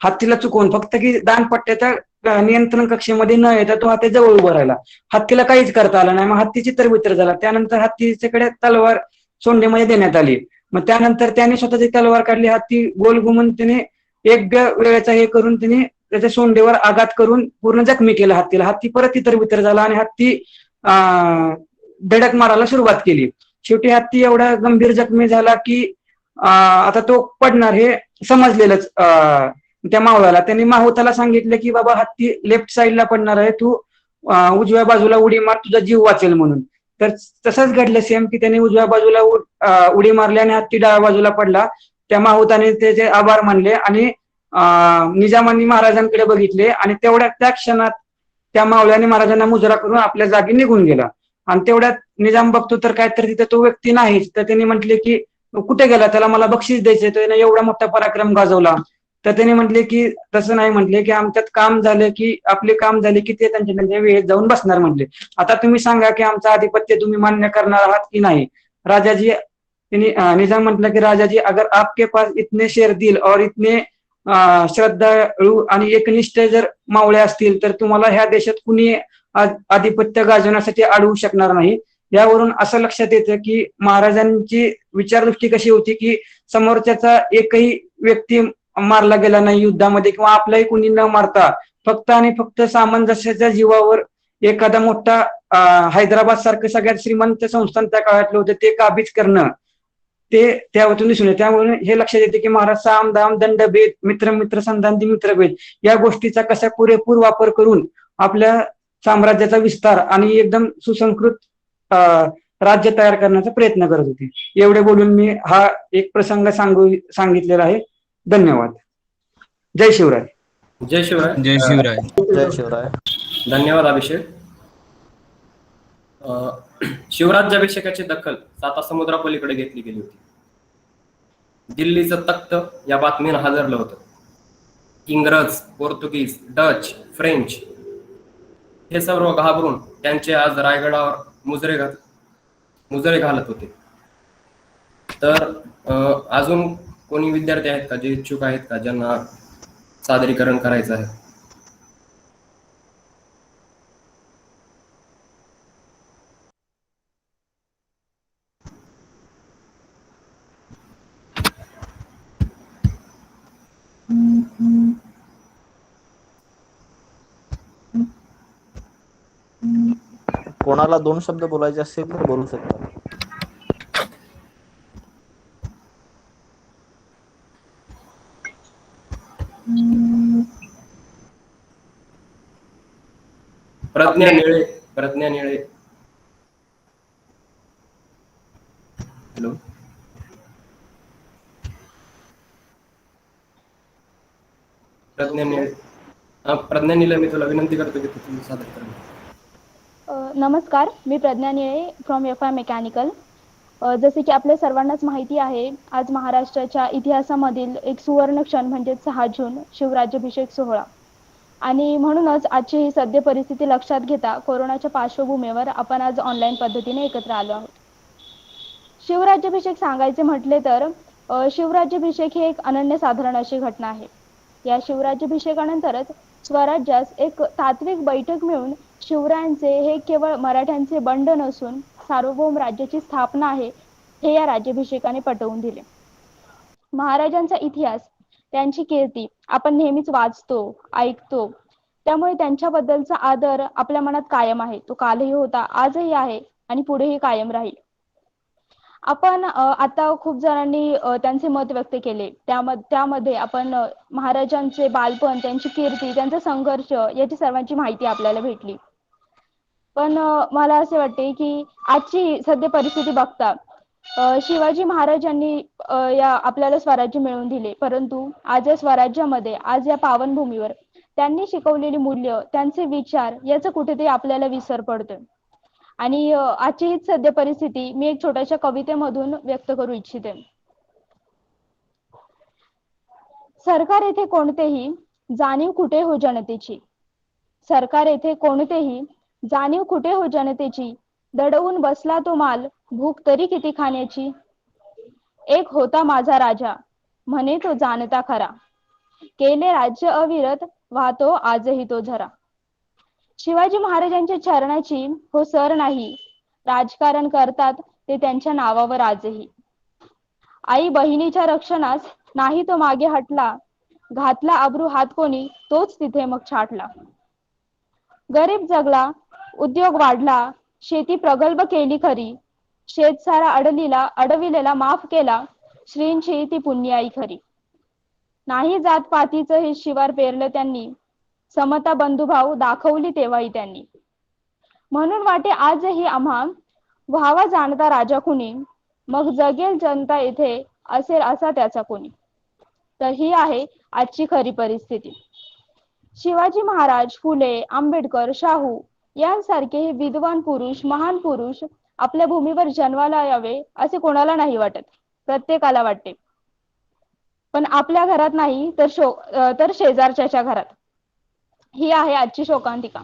हत्तीला चुकवून, फक्त की दानपट्ट्याच्या नियंत्रण कक्षेमध्ये न येता तो हत्ती जवळ उभा राहिला. हत्तीला काहीच करता आलं नाही. मग हत्ती चित्रवित्र झाला. त्यानंतर हत्तीच्याकडे तलवार सोंडेमध्ये देण्यात आली. मग त्यानंतर त्याने स्वतःची तलवार काढली. हत्ती गोल घुमून त्याने एक वेळेचा हे करून त्याने त्याच्या सोंडेवर आघात करून पूर्ण जखमी केला हत्तीला. हत्ती परत तितर झाला आणि हत्ती धडक मारायला सुरुवात केली. शेवटी हत्ती एवढा गंभीर जखमी झाला की आता तो पडणार हे समजलेलंच त्या मावळ्याला. त्यांनी माहुताला सांगितलं की बाबा हत्ती लेफ्ट साईडला पडणार आहे, तू उजव्या बाजूला उडी मार, तुझा जीव वाचेल म्हणून. तर तसंच घडलं सेम की त्यांनी उजव्या बाजूला उडी मारली आणि हत्ती डाव्या बाजूला पडला. त्या माहुताने त्याचे आभार मानले आणि निजामांनी महाराजांकडे बघितले आणि त्या क्षणात त्या मावळ्याने महाराजांना मुजरा करून आपल्या जागी निघून गेला. आणि तेवढ्यात निजाम बघतो तर काय, तर तिथे तो व्यक्ती नाहीच. तर त्यांनी म्हटले की कुठे गेला, त्याला मला बक्षीस द्यायचंय, त्याने एवढा मोठा पराक्रम गाजवला. तर त्यांनी म्हटले की तसं नाही, म्हटले की आमच्यात काम झालं की आपले काम झाले की ते त्यांच्या वेळेत जाऊन बसणार म्हटले. आता तुम्ही सांगा की आमचं आधिपत्य तुम्ही मान्य करणार आहात की नाही. राजाजी निजाम म्हटलं की राजाजी, अगर आपके पास इतने शेरदिल और इतने श्रद्धाळू आणि एकनिष्ठ जर मावळे असतील तर तुम्हाला ह्या देशात कुणी आधिपत्य गाजवण्यासाठी अडवू शकणार नाही. यावरून असं लक्षात येतं की महाराजांची विचारदृष्टी कशी होती की समोरच्याचा एकही व्यक्ती मारला गेला नाही युद्धामध्ये किंवा आपलाही कुणी न मारता फक्त आणि फक्त सामंजस्याच्या जीवावर एखादा मोठा हैदराबाद सारखं सगळ्यात श्रीमंत संस्थान त्या काळातलं होतं ते काबीज करणं, ते त्यावरून दिसून येते. त्यामुळे हे लक्षात येते की महाराज साम दाम दंडभेद मित्र मित्र संधांती मित्रभेद या गोष्टीचा कसा पुरेपूर वापर करून आपल्या साम्राज्याचा विस्तार आणि एकदम सुसंस्कृत राज्य तयार करण्याचा प्रयत्न करत होते. एवढे बोलून मी हा एक प्रसंग सांगितलेला आहे. धन्यवाद. जय शिवराय. जय शिवराय. जय शिवराय. जय शिवराय. धन्यवाद अभिषेक. शिवराज्याभिषेकाची दखल सातासमुद्रापलीकडे घेतली गेली होती. दिल्लीचं तख्त या बातमीनं हादरलं होतं. इंग्रज, पोर्तुगीज, डच, फ्रेंच हे सर्व घाबरून त्यांचे आज रायगडावर मुजरे घालत होते. तर अजून कोणी विद्यार्थी आहेत का जे इच्छुक आहेत का, ज्यांना सादरीकरण करायचं आहे? कोणाला 2 शब्द बोलायचे असतील तर बोलू शकता. प्रज्ञा निळे. हॅलो. प्रज्ञा निळे, मी तुला विनंती करतो की तू सादर कर. नमस्कार, मी प्रज्ञा निळे फ्रॉम FI मेकॅनिकल. जसे की आपल्या सर्वांनाच माहिती आहे, आज महाराष्ट्राच्या इतिहासामधील एक सुवर्ण क्षण म्हणजे 6 जून शिवराज्याभिषेक सोहळा. आणि म्हणूनच आजची ही सद्य परिस्थिती लक्षात घेता कोरोनाच्या पार्श्वभूमीवर आपण आज ऑनलाईन पद्धतीने एकत्र आलो आहोत. शिवराज्याभिषेक सांगायचे म्हटले तर शिवराज्याभिषेक ही एक अनन्यसाधारण अशी घटना आहे. या शिवराज्याभिषेकानंतरच स्वराज्यास एक तात्विक बैठक मिळून शिवरायांचे हे केवळ मराठ्यांचे बंड नसून सार्वभौम राज्याची स्थापना आहे हे या राज्याभिषेकाने पटवून दिले. महाराजांचा इतिहास, त्यांची कीर्ती आपण नेहमीच वाचतो, ऐकतो. त्यामुळे त्यांच्याबद्दलचा आदर आपल्या मनात कायम आहे. तो कालही होता, आजही आहे आणि पुढेही कायम राहील. आपण आता खूप जणांनी त्यांचे मत व्यक्त केले. त्यामध्ये आपण महाराजांचे बालपण, त्यांची कीर्ती, त्यांचा संघर्ष याची सर्वांची माहिती आपल्याला भेटली. पण मला असे वाटते की आजची सध्या परिस्थिती बघता शिवाजी महाराजांनी या आपल्याला स्वराज्य मिळवून दिले, परंतु आज या स्वराज्यामध्ये, आज या पावनभूमीवर त्यांनी शिकवलेली मूल्य, त्यांचे विचार याचा कुठेतरी आपल्याला विसर पडतोय. आणि आजची हीच सध्या परिस्थिती मी एक छोट्याशा कवितेमधून व्यक्त करू इच्छिते. सरकार येथे कोणतेही, जाणीव कुठे हो जनतेची. सरकार येथे कोणतेही, जाणीव कुठे हो जनतेची. दडवून बसला तो माल, भूक तरी किती खाण्याची. एक होता माझा राजा, म्हणे तो जाणता खरा. केले राज्य अविरत, वाहतो आजही तो झरा. शिवाजी महाराजांच्या चरणाची हो सर नाही, राजकारण करतात ते त्यांच्या नावावर आजही. आई बहिणीच्या रक्षणास नाही तो मागे हटला, घातला अब्रू हात कोणी तोच तिथे मग छाटला. गरीब जगला, उद्योग वाढला, शेती प्रगल्भ केली खरी. शेतसारा अडविलेला माफ केला, श्रींची ती पुण्याई खरी. नाही जात पातीचं हे शिवार पेरलं त्यांनी, समता बंधुभाव दाखवली तेव्हाही त्यांनी. म्हणून वाटे आजही आम्हा, व्हावा जाणता राजा कुणी. मग जगेल जनता येथे, असेल असा त्याचा कोणी. तर ही आहे आजची खरी परिस्थिती. शिवाजी महाराज, फुले, आंबेडकर, शाहू यांसारखे हे विद्वान पुरुष, महान पुरुष आपल्या भूमीवर जन्माला यावे असे कोणाला नाही वाटत, प्रत्येकाला वाटते. पण आपल्या घरात नाही तर शेजारच्या घरात. ही आहे आजची शोकांतिका.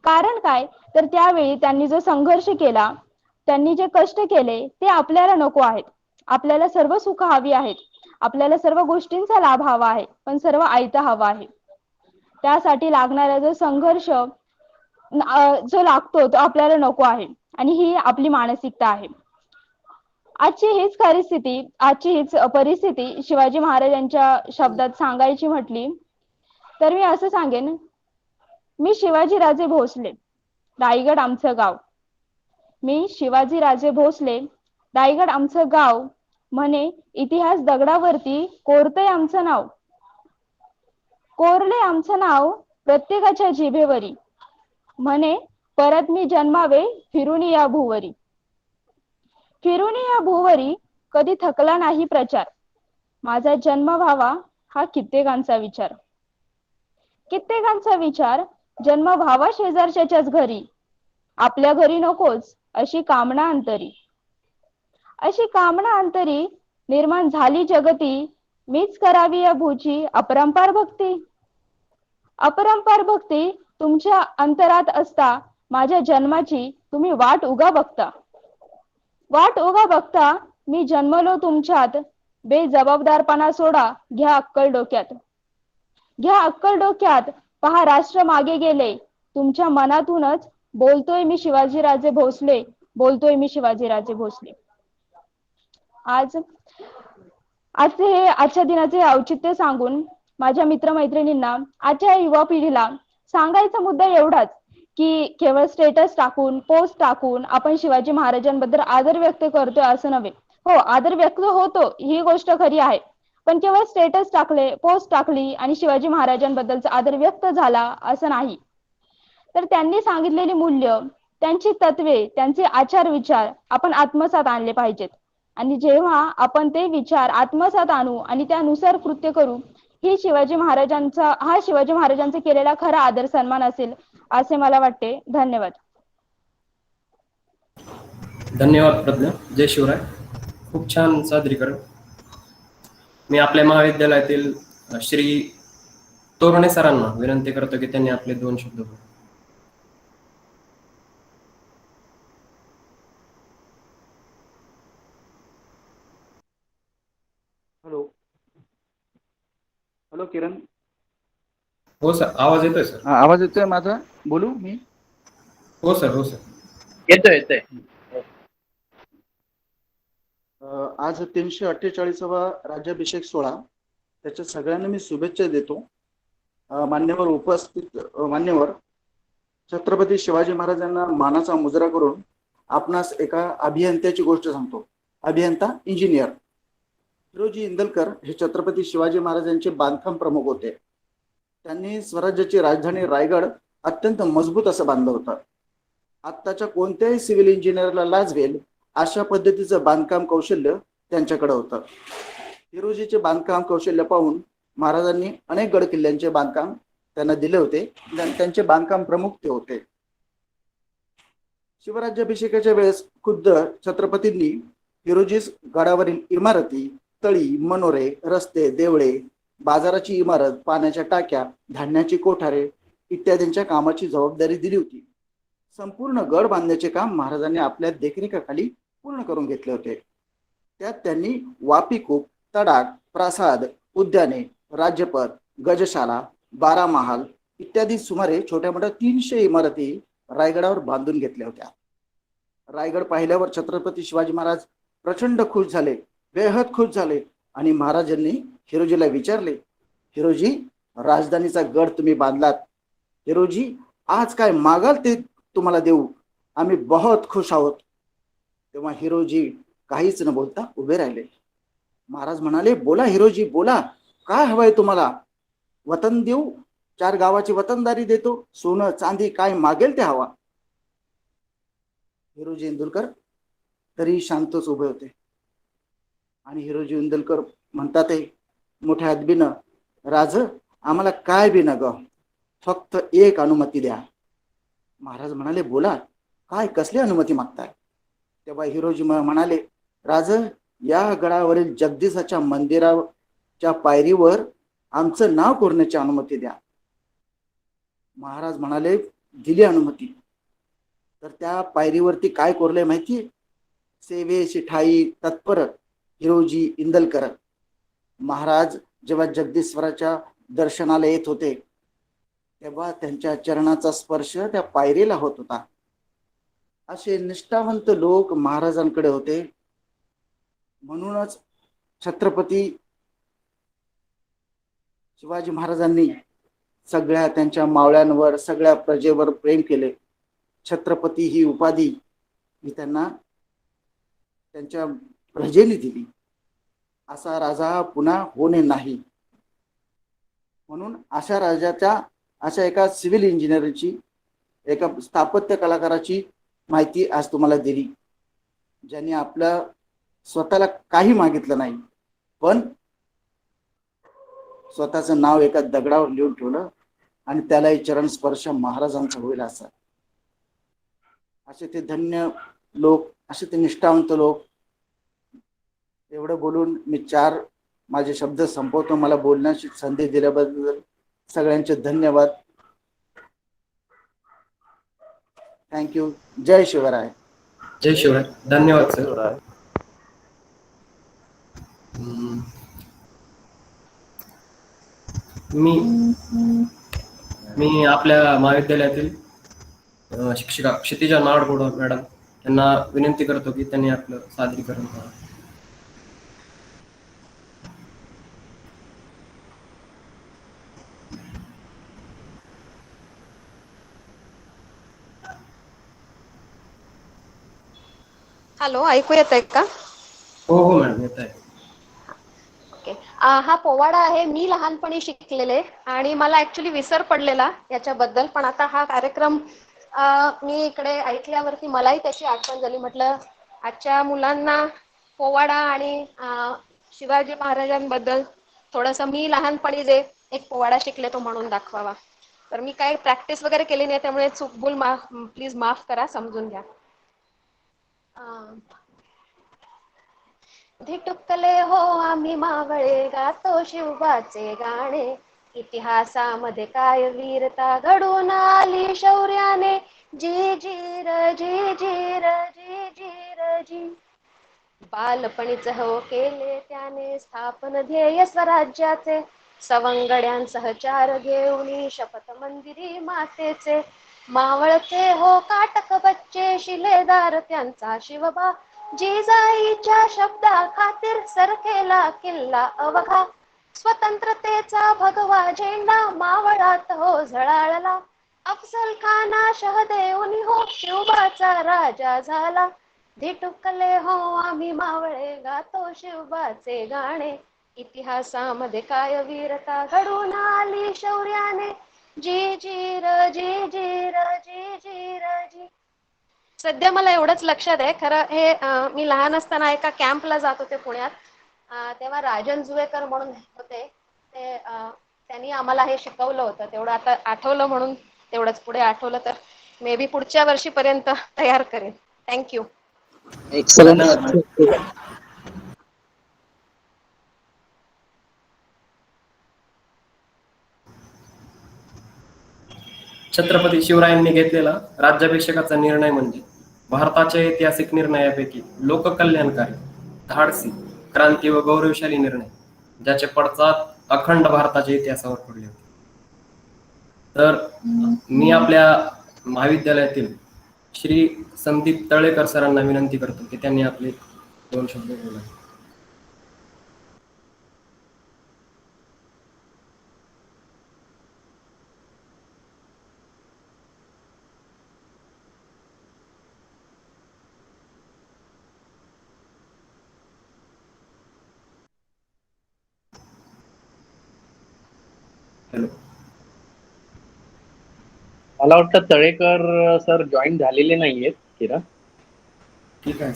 कारण काय, तर त्यावेळी त्यांनी जो संघर्ष केला, त्यांनी जे कष्ट केले ते आपल्याला नको आहेत. आपल्याला सर्व सुख हवी आहेत, आपल्याला सर्व गोष्टींचा लाभ हवा आहे, पण सर्व आयतं हवा आहे. त्यासाठी लागणारा जो संघर्ष जो लागतो तो आपल्याला नको आहे. आणि ही आपली मानसिकता आहे. आजची हीच परिस्थिती शिवाजी महाराजांच्या शब्दात सांगायची म्हटली तर मी असं सांगेन, मी शिवाजीराजे भोसले, रायगड आमचं गाव. मी शिवाजीराजे भोसले, रायगड आमचं गाव. म्हणे इतिहास दगडावरती कोरतय आमचं नाव. कोरले आमचं नाव प्रत्येकाच्या जिभेवरी. म्हणे परत मी जन्मावे फिरून या भूवरी. फिरून या भूवरी कधी थकला नाही प्रचार. माझा जन्म व्हावा हा कित्येकांचा विचार. कित्येकांचा विचार जन्म व्हावा शेजारच्याच घरी. आपल्या घरी नकोच अशी कामना अंतरी. अशी कामना अंतरी निर्माण झाली जगती. मीच करावी या भूची अपरंपार भक्ती. अपरंपार भक्ती तुमच्या अंतरात असता, माझ्या जन्माची तुम्ही वाट उगा बघता. वाट उगा बघता मी जन्मलो तुमच्यात. बेजबाबदारपणा सोडा, घ्या अक्कल डोक्यात. घ्या अक्कल डोक्यात, पहा राष्ट्र मागे गेले. तुमच्या मनातूनच बोलतोय मी शिवाजीराजे भोसले. बोलतोय मी शिवाजीराजे भोसले. आजच्या दिनाचे औचित्य सांगून माझ्या मित्रमैत्रिणींना, आजच्या युवा पिढीला सांगायचा मुद्दा एवढाच की केवळ स्टेटस टाकून, पोस्ट टाकून आपण शिवाजी महाराजांबद्दल आदर व्यक्त करतोय असं नव्हे. हो, आदर व्यक्त होतो, ही गोष्ट खरी आहे. पण केवळ स्टेटस टाकले, पोस्ट टाकली आणि शिवाजी महाराजांबद्दलचा आदर व्यक्त झाला असं नाही. तर त्यांनी सांगितलेली मूल्य, त्यांची तत्वे, त्यांचे आचार विचार आपण आत्मसात आणले पाहिजेत. आणि जेव्हा आपण ते विचार आत्मसात आणू आणि त्यानुसार कृत्य करू, हा शिवाजी महाराजांचा केलेला खरा आदर सन्मान असेल असे मला वाटते. धन्यवाद. धन्यवाद प्रज्ञा. जय शिवराय. खूप छान सादरीकरण. मी आपल्या महाविद्यालयातील श्री तोरणे सरांना विनंती करतो की त्यांनी आपले 2 शब्द बोलावे. हॅलो. हॅलो किरण. हो सर, आवाज येतोय सर? हा, आवाज येतोय माझा? बोलू मी? हो सर, हो सर. येतोय येतोय. आज 348वा राज्याभिषेक सोहळा, त्याच्या सगळ्यांना मी शुभेच्छा देतो. मान्यवर उपस्थित मान्यवर, छत्रपती शिवाजी महाराजांना मानाचा मुजरा करून आपणास एका अभियंत्याची गोष्ट सांगतो. अभियंता इंजिनियर हिरोजी इंदलकर हे छत्रपती शिवाजी महाराजांचे बांधकाम प्रमुख होते. त्यांनी स्वराज्याची राजधानी रायगड अत्यंत मजबूत असं बांधलं होतं. आत्ताच्या कोणत्याही सिव्हिल इंजिनियरला लाजवेल अशा पद्धतीचं बांधकाम कौशल्य त्यांच्याकडे होतं. हिरोजीचे बांधकाम कौशल्य पाहून महाराजांनी अनेक गड किल्ल्यांचे बांधकाम त्यांना दिले होते. त्यांचे बांधकाम प्रमुख ते होते. शिवराज्याभिषेकाच्या वेळेस खुद्द छत्रपतींनी हिरोजीस गडावरील इमारती, तळी, मनोरे, रस्ते, देवळे, बाजाराची इमारत, पाण्याच्या टाक्या, धान्याची कोठारे इत्यादींच्या कामाची जबाबदारी दिली होती. संपूर्ण गड बांधण्याचे काम महाराजांनी आपल्या देखरेखीखाली पूर्ण करून घेतले होते. त्यात त्यांनी वापीकूप, तडाग, प्रासाद, उद्याने, राज्यपथ, गजशाला, 12 महाल इत्यादी सुमारे छोट्या मोठ्या 300 इमारती रायगडावर बांधून घेतल्या होत्या. रायगड पाहिल्यावर छत्रपती शिवाजी महाराज प्रचंड खुश झाले, बेहद खुश झाले आणि महाराजांनी हिरोजीला विचारले, हिरोजी, राजधानीचा गड तुम्ही बांधलात, हिरोजी आज काय मागाल ते तुम्हाला देऊ, आम्ही बहुत खुश आहोत. तेव्हा हिरोजी काहीच न बोलता उभे राहिले. महाराज म्हणाले, बोला हिरोजी, बोला, काय हवंय तुम्हाला? वतन देऊ, 4 गावाची वतनदारी देतो, सोनं चांदी काय मागेल ते हवा. हिरोजी इंदुलकर तरी शांतच उभे होते. आणि हिरोजी इंदुलकर म्हणतात, मोठ्या अदबीनं, राज, आम्हाला काय बी न ग, फक्त एक अनुमती द्या. महाराज म्हणाले, बोला, काय कसली अनुमती मागताय? तेव्हा हिरोजी म्हणाले, राज, या गडावरील जगदीशाच्या मंदिराच्या पायरीवर आमचं नाव कोरण्याची अनुमती द्या. महाराज म्हणाले, दिली अनुमती. तर त्या पायरीवरती काय कोरले माहितीये? सेवेची ठाई तत्पर हिरोजी इंदलकर. महाराज जेव्हा जगदीश्वराच्या दर्शनाला येत होते तेव्हा त्यांच्या चरणाचा स्पर्श त्या पायरीला होत होता. असे निष्ठावंत लोक महाराजांकडे होते. म्हणूनच छत्रपती शिवाजी महाराजांनी सगळ्या त्यांच्या मावळ्यांवर, सगळ्या प्रजेवर प्रेम केले. छत्रपती ही उपाधी ही त्यांना त्यांच्या प्रजेने दिली. असा राजा पुन्हा होणे नाही. म्हणून अशा राजाच्या, अशा एका सिव्हिल इंजिनिअरची, एका स्थापत्य कलाकाराची माहिती आज तुम्हाला दिली, ज्यांनी आपल्या स्वतःला काही मागितलं नाही, पण स्वतःचं नाव एका दगडावर लिहून ठेवलं आणि त्यालाही चरण स्पर्श महाराजांचा होईल असा. असे ते धन्य लोक, असे ते निष्ठावंत लोक. एवढं बोलून मी 4 माझे शब्द संपवतो. मला बोलण्याची संधी दिल्याबद्दल सगळ्यांचे धन्यवाद. थँक्यू. जय शिवराय. जय शिवराय. धन्यवाद सर. मी आपल्या महाविद्यालयातील शिक्षिका क्षितिजा नाडगोड मॅडम यांना विनंती करतो की त्यांनी आपलं सादरीकरण करावं. हॅलो, ऐकू येत आहे का? हो हो मॅडम, येत आहे. ओके. हा पोवाडा आहे, मी लहानपणी शिकलेले आणि मला ऍक्च्युली विसर पडलेला याच्याबद्दल, पण आता हा कार्यक्रम मी इकडे ऐकल्यावरती मलाही त्याची आठवण झाली. म्हटलं आजच्या मुलांना पोवाडा आणि शिवाजी महाराजांबद्दल थोडंसं मी लहानपणी जे एक पोवाडा शिकले तो म्हणून दाखवावा. तर मी काय प्रॅक्टिस वगैरे केली नाही, त्यामुळे चूकभूल प्लीज माफ करा, समजून घ्या. धिटुकले हो आम्ही मावळे गातो शिवबाचे गाणे, इतिहासामध्ये काय वीरता घडून आली शौर्याने, जी जी र जी जी र जी जी र जी. बालपणीच हो केले त्याने स्थापन ध्येय स्वराज्याचे, सवंगड्यांसह चार घेऊन शपथ मंदिरी मातेचे, मावळते हो काटक बच्चे शिलेदार त्यांचा शिवबा, जिजाईच्या शब्दा खातीर सरकेला किल्ला अवघा, स्वतंत्रतेचा भगवा झेंडा मावळात हो झळाळला, अफजल खाना शह देऊन हो शिवबाचा राजा झाला, धिटुकले हो आम्ही मावळे गातो शिवबाचे गाणे, इतिहासामध्ये काय वीरता घडून आली शौर्याने, जी जी र जी जी र जी जी र जी. सध्या मला एवढंच लक्षात आहे. खरं हे मी लहान असताना एका कॅम्पला जात होते पुण्यात. तेव्हा राजन जुवेकर म्हणून होते. ते त्यांनी आम्हाला हे शिकवलं होतं. तेवढं आता आठवलं म्हणून तेवढंच, पुढे आठवलं तर मे बी पुढच्या वर्षीपर्यंत तयार करेन. थँक्यू. एक्सलंट. धन्यवाद. छत्रपती शिवरायांनी घेतलेला राज्याभिषेकाचा निर्णय म्हणजे भारताच्या ऐतिहासिक निर्णयापैकी लोककल्याणकारी, धाडसी, क्रांती व गौरवशाली निर्णय, ज्याचे पडसाद अखंड भारताच्या इतिहासावर पडले होते. तर मी आपल्या महाविद्यालयातील श्री संदीप तळेकर सरांना विनंती करतो की त्यांनी आपले 2 शब्द बोलावे. हॅलो. मला वाटतं तळेकर सर जॉईन झालेले नाहीयेत किरण. ठीक आहे.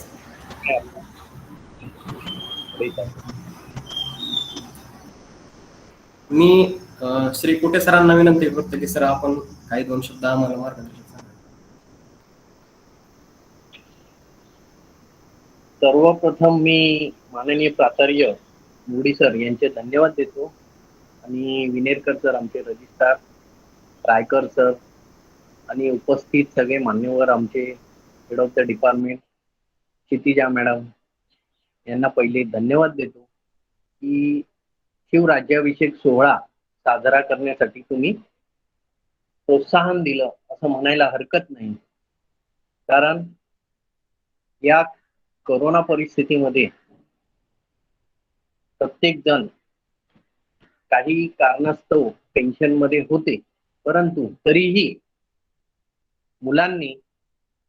मी श्री कुटे सरांना विनंती करतो की सर आपण काही 2 शब्द आम्हाला मार्गदर्शन करा. सर्वप्रथम मी माननीय प्राचार्य मुरडी सर यांचे धन्यवाद देतो आणि विनेरकर सर आमचे रजिस्ट्रार, रायकर सर आणि उपस्थित सगळे मान्यवर आमचे head of the department Kshitija madam यांना पहिले धन्यवाद देतो की शिवराज्याभिषेक सोहळा साजरा करण्यासाठी तुम्ही प्रोत्साहन दिलं असं म्हणायला हरकत नाही. कारण या कोरोना परिस्थितीमध्ये प्रत्येक जण काही कारणास्तव टेन्शन मध्ये होते, परंतु तरीही मुलांनी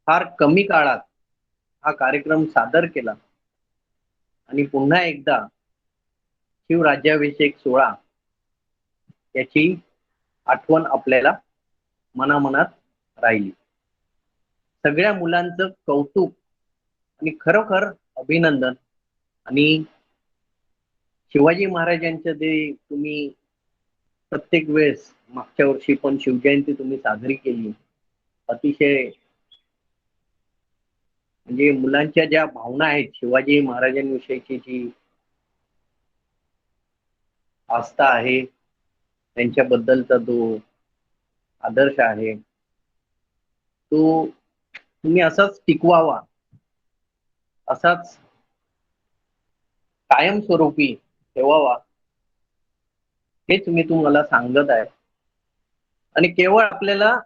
फार कमी काळात हा कार्यक्रम सादर केला आणि पुन्हा एकदा शिवराज्याभिषेक सोहळा याची आठवण आपल्याला मनामनात राहिली. सगळ्या मुलांचं कौतुक आणि खरोखर अभिनंदन. आणि शिवाजी महाराजांचं जे तुम्ही प्रत्येक वेळेस मागच्या वर्षी पण शिवजयंती तुम्ही साजरी केली, अतिशय म्हणजे मुलांच्या ज्या भावना आहेत शिवाजी महाराजांविषयीची जी आस्था आहे, त्यांच्याबद्दलचा जो आदर्श आहे तो तुम्ही असाच टिकवावा, असाच कायमस्वरूपी ठेवावा, हेच मी तुम्हाला सांगत आहे. आणि केवळ आपल्याला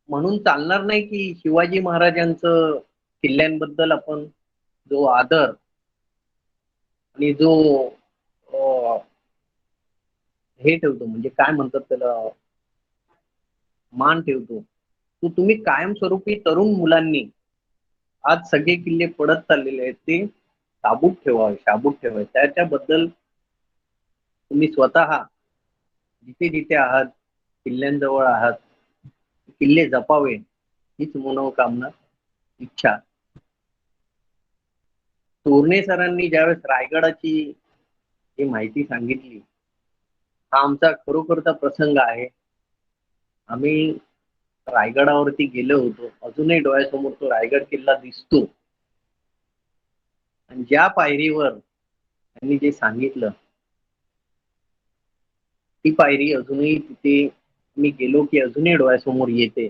म्हणून चालणार नाही की शिवाजी महाराजांचं किल्ल्यांबद्दल आपण जो आदर आणि जो हे ठेवतो, म्हणजे काय म्हणतात त्याला, मान ठेवतो, तो तुम्ही कायमस्वरूपी तरुण मुलांनी आज सगळे किल्ले पडत चाललेले आहेत ते शाबूत ठेवावे. त्याच्याबद्दल तुम्ही स्वतः जिथे जिथे आहात, किल्ल्यांजवळ आहात, किल्ले जपावे हीच मनोकामना, इच्छा. तोरणे सरांनी ज्यावेळेस रायगडाची ही माहिती सांगितली, हा आमचा खरोखरचा प्रसंग आहे. आम्ही रायगडावरती गेलो होतो, अजूनही डोळ्यासमोर तो रायगड किल्ला दिसतो. आणि ज्या पायरीवर त्यांनी जे सांगितलं ती पायरी अजूनही तिथे मी गेलो की अजूनही डोळ्यासमोर येते.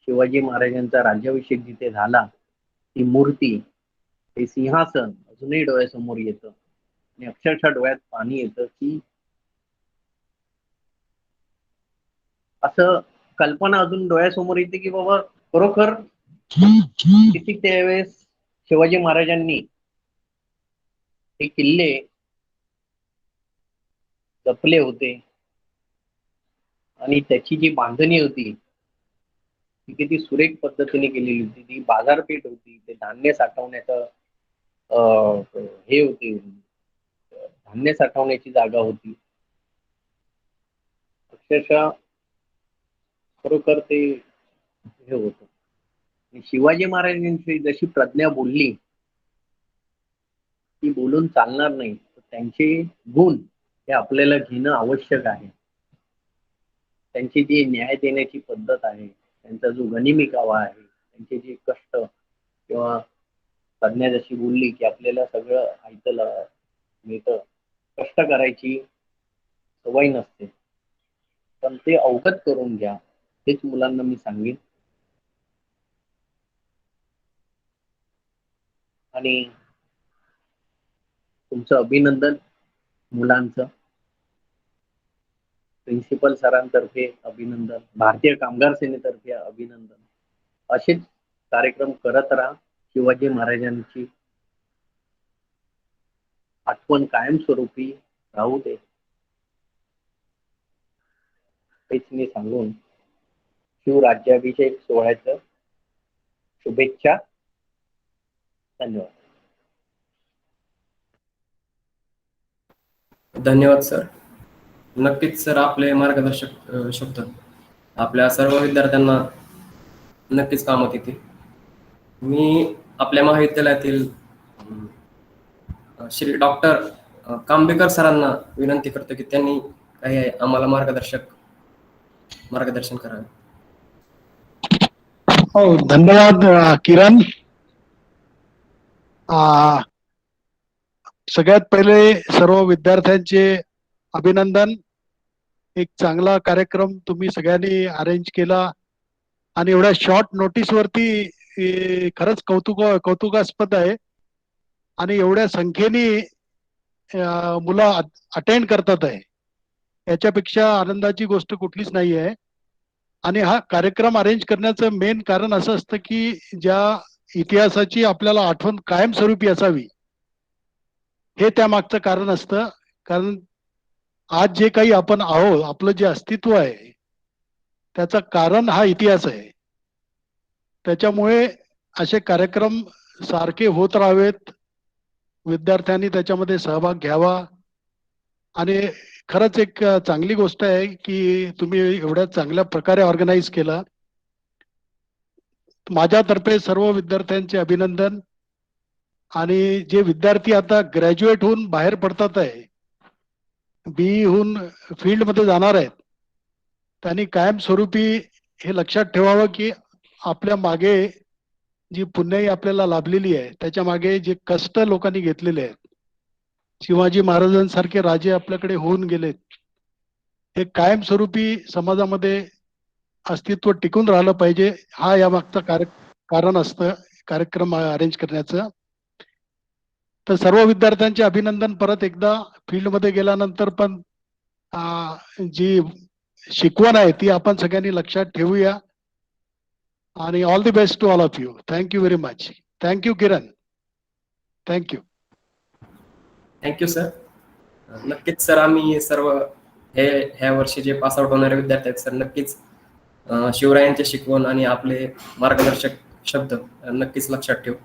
शिवाजी महाराजांचा राज्याभिषेक जिथे झाला ती मूर्ती, ते सिंहासन अजूनही डोळ्यासमोर येतं आणि अक्षरशः डोळ्यात पाणी येतं की असं कल्पना अजून डोळ्यासमोर येते की बाबा खरोखर किती त्यावेळेस शिवाजी महाराजांनी हे किल्ले जपले होते आणि त्याची जी बांधणी होती ती किती सुरेख पद्धतीने केलेली होती. ती बाजारपेठ होती, ते धान्य साठवण्याचं हे होती, धान्य साठवण्याची जागा होती. अक्षरशः खरोखर ते हे होतं. आणि शिवाजी महाराजांची जशी प्रज्ञा बोलली ती बोलून चालणार नाही, तर त्यांचे गुण हे आपल्याला घेणं आवश्यक आहे. त्यांची जी न्याय देण्याची पद्धत आहे, त्यांचा जो गनिमी कावा आहे, त्यांचे जे कष्ट किंवा प्रज्ञा जशी बोलली की आपल्याला सगळं ऐकलं मिळतं, कष्ट करायची सवय नसते, पण ते अवगत करून घ्या, हेच मुलांना मी सांगेन. आणि तुमचं अभिनंदन, मुलांचं प्रिन्सिपल सरांतर्फे अभिनंदन, भारतीय कामगार सेनेतर्फे अभिनंदन. असेच कार्यक्रम करत राहा. शिवाजी महाराजांची आठवण कायमस्वरूपी राहू दे, हेच मी सांगून शिवराज्याभिषेक सोहळ्याचं शुभेच्छा. धन्यवाद. धन्यवाद सर. नक्कीच सर, आपले मार्गदर्शक शब्द आपल्या सर्व विद्यार्थ्यांना नक्कीच कामात येतील. मी आपल्या महाविद्यालयातील श्री डॉक्टर कांबेकर सरांना विनंती करतो की त्यांनी काही आम्हाला मार्गदर्शन करावे. हो, धन्यवाद किरण. सगळ्यात पहिले सर्व विद्यार्थ्यांचे अभिनंदन. एक चांगला कार्यक्रम तुम्ही सगळ्यांनी अरेंज केला आणि एवढ्या शॉर्ट नोटीसवरती खरंच कौतुकास्पद आहे. आणि एवढ्या संख्येने मुलं अटेंड करतात आहे, याच्यापेक्षा आनंदाची गोष्ट कुठलीच नाही आहे. आणि हा कार्यक्रम अरेंज करण्याचं मेन कारण असं असतं की ज्या इतिहासाची आपल्याला आठवण कायमस्वरूपी असावी, हे त्यामागचं कारण असतं. कारण आज जे काही आपण आहोत, आपलं जे अस्तित्व आहे, त्याचं कारण हा इतिहास आहे. त्याच्यामुळे असे कार्यक्रम सारखे होत राहावेत, विद्यार्थ्यांनी त्याच्यामध्ये सहभाग घ्यावा. आणि खरंच एक चांगली गोष्ट आहे की तुम्ही एवढ्या चांगल्या प्रकारे ऑर्गनाईज केलं. माझ्यातर्फे सर्व विद्यार्थ्यांचे अभिनंदन. आणि जे विद्यार्थी आता ग्रॅज्युएट होऊन बाहेर पडतात आहे, BE होऊन फील्डमध्ये जाणार आहेत, त्यांनी कायमस्वरूपी हे लक्षात ठेवावं की आपल्या मागे जी पुण्याई आपल्याला लाभलेली आहे, त्याच्या मागे जे कष्ट लोकांनी घेतलेले आहेत, शिवाजी महाराजांसारखे राजे आपल्याकडे होऊन गेलेत, हे कायमस्वरूपी समाजामध्ये अस्तित्व टिकून राहिलं पाहिजे. हा यामागचं कारण असतं कार्यक्रम अरेंज करण्याचं. तर सर्व विद्यार्थ्यांचे अभिनंदन. परत एकदा फील्डमध्ये गेल्यानंतर पण जी शिकवण आहे ती आपण सगळ्यांनी लक्षात ठेवूया. आणि all the best to all of you. Thank you very much. Thank you Kiran. Thank you. Thank you sir. नक्कीच सर, आम्ही सर्व ह्या वर्षी जे पास आउट होणारे विद्यार्थी आहेत सर, नक्कीच शिवरायांचे शिकवण आणि आपले मार्गदर्शक शब्द नक्कीच लक्षात ठेवू.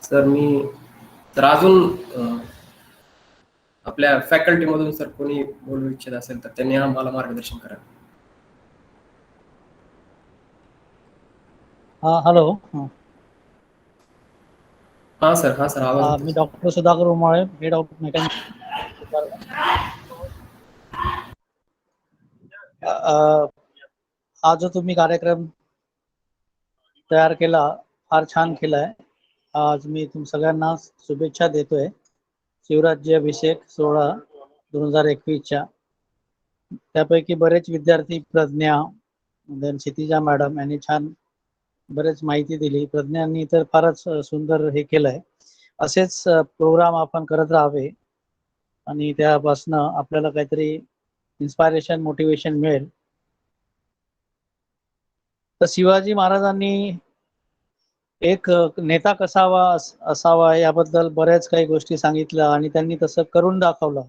सर, तर अजून आपल्या फॅकल्टी मधून सर कोणी बोलू इच्छित असेल तर त्यांनी आम्हाला मार्गदर्शन करावे. हॅलो. हा सर आवाज. मी doctor Sudhakar Umale, head of mechanical. हा जो तुम्ही कार्यक्रम तयार केला, फार छान केलाय. आज मी तुम सगळ्यांना शुभेच्छा देतोय शिवराज्याभिषेक सोहळा 2021च्या. त्यापैकी बरेच विद्यार्थी प्रज्ञा, क्षितिजा मॅडम यांनी छान बरेच माहिती दिली. प्रज्ञांनी तर फारच सुंदर हे केलंय. असेच प्रोग्राम आपण करत राहावे आणि त्यापासनं आपल्याला काहीतरी इन्स्पायरेशन, मोटिवेशन मिळेल. तर शिवाजी महाराजांनी एक नेता कसा असावा याबद्दल बऱ्याच काही गोष्टी सांगितल्या आणि त्यांनी तसं करून दाखवलं.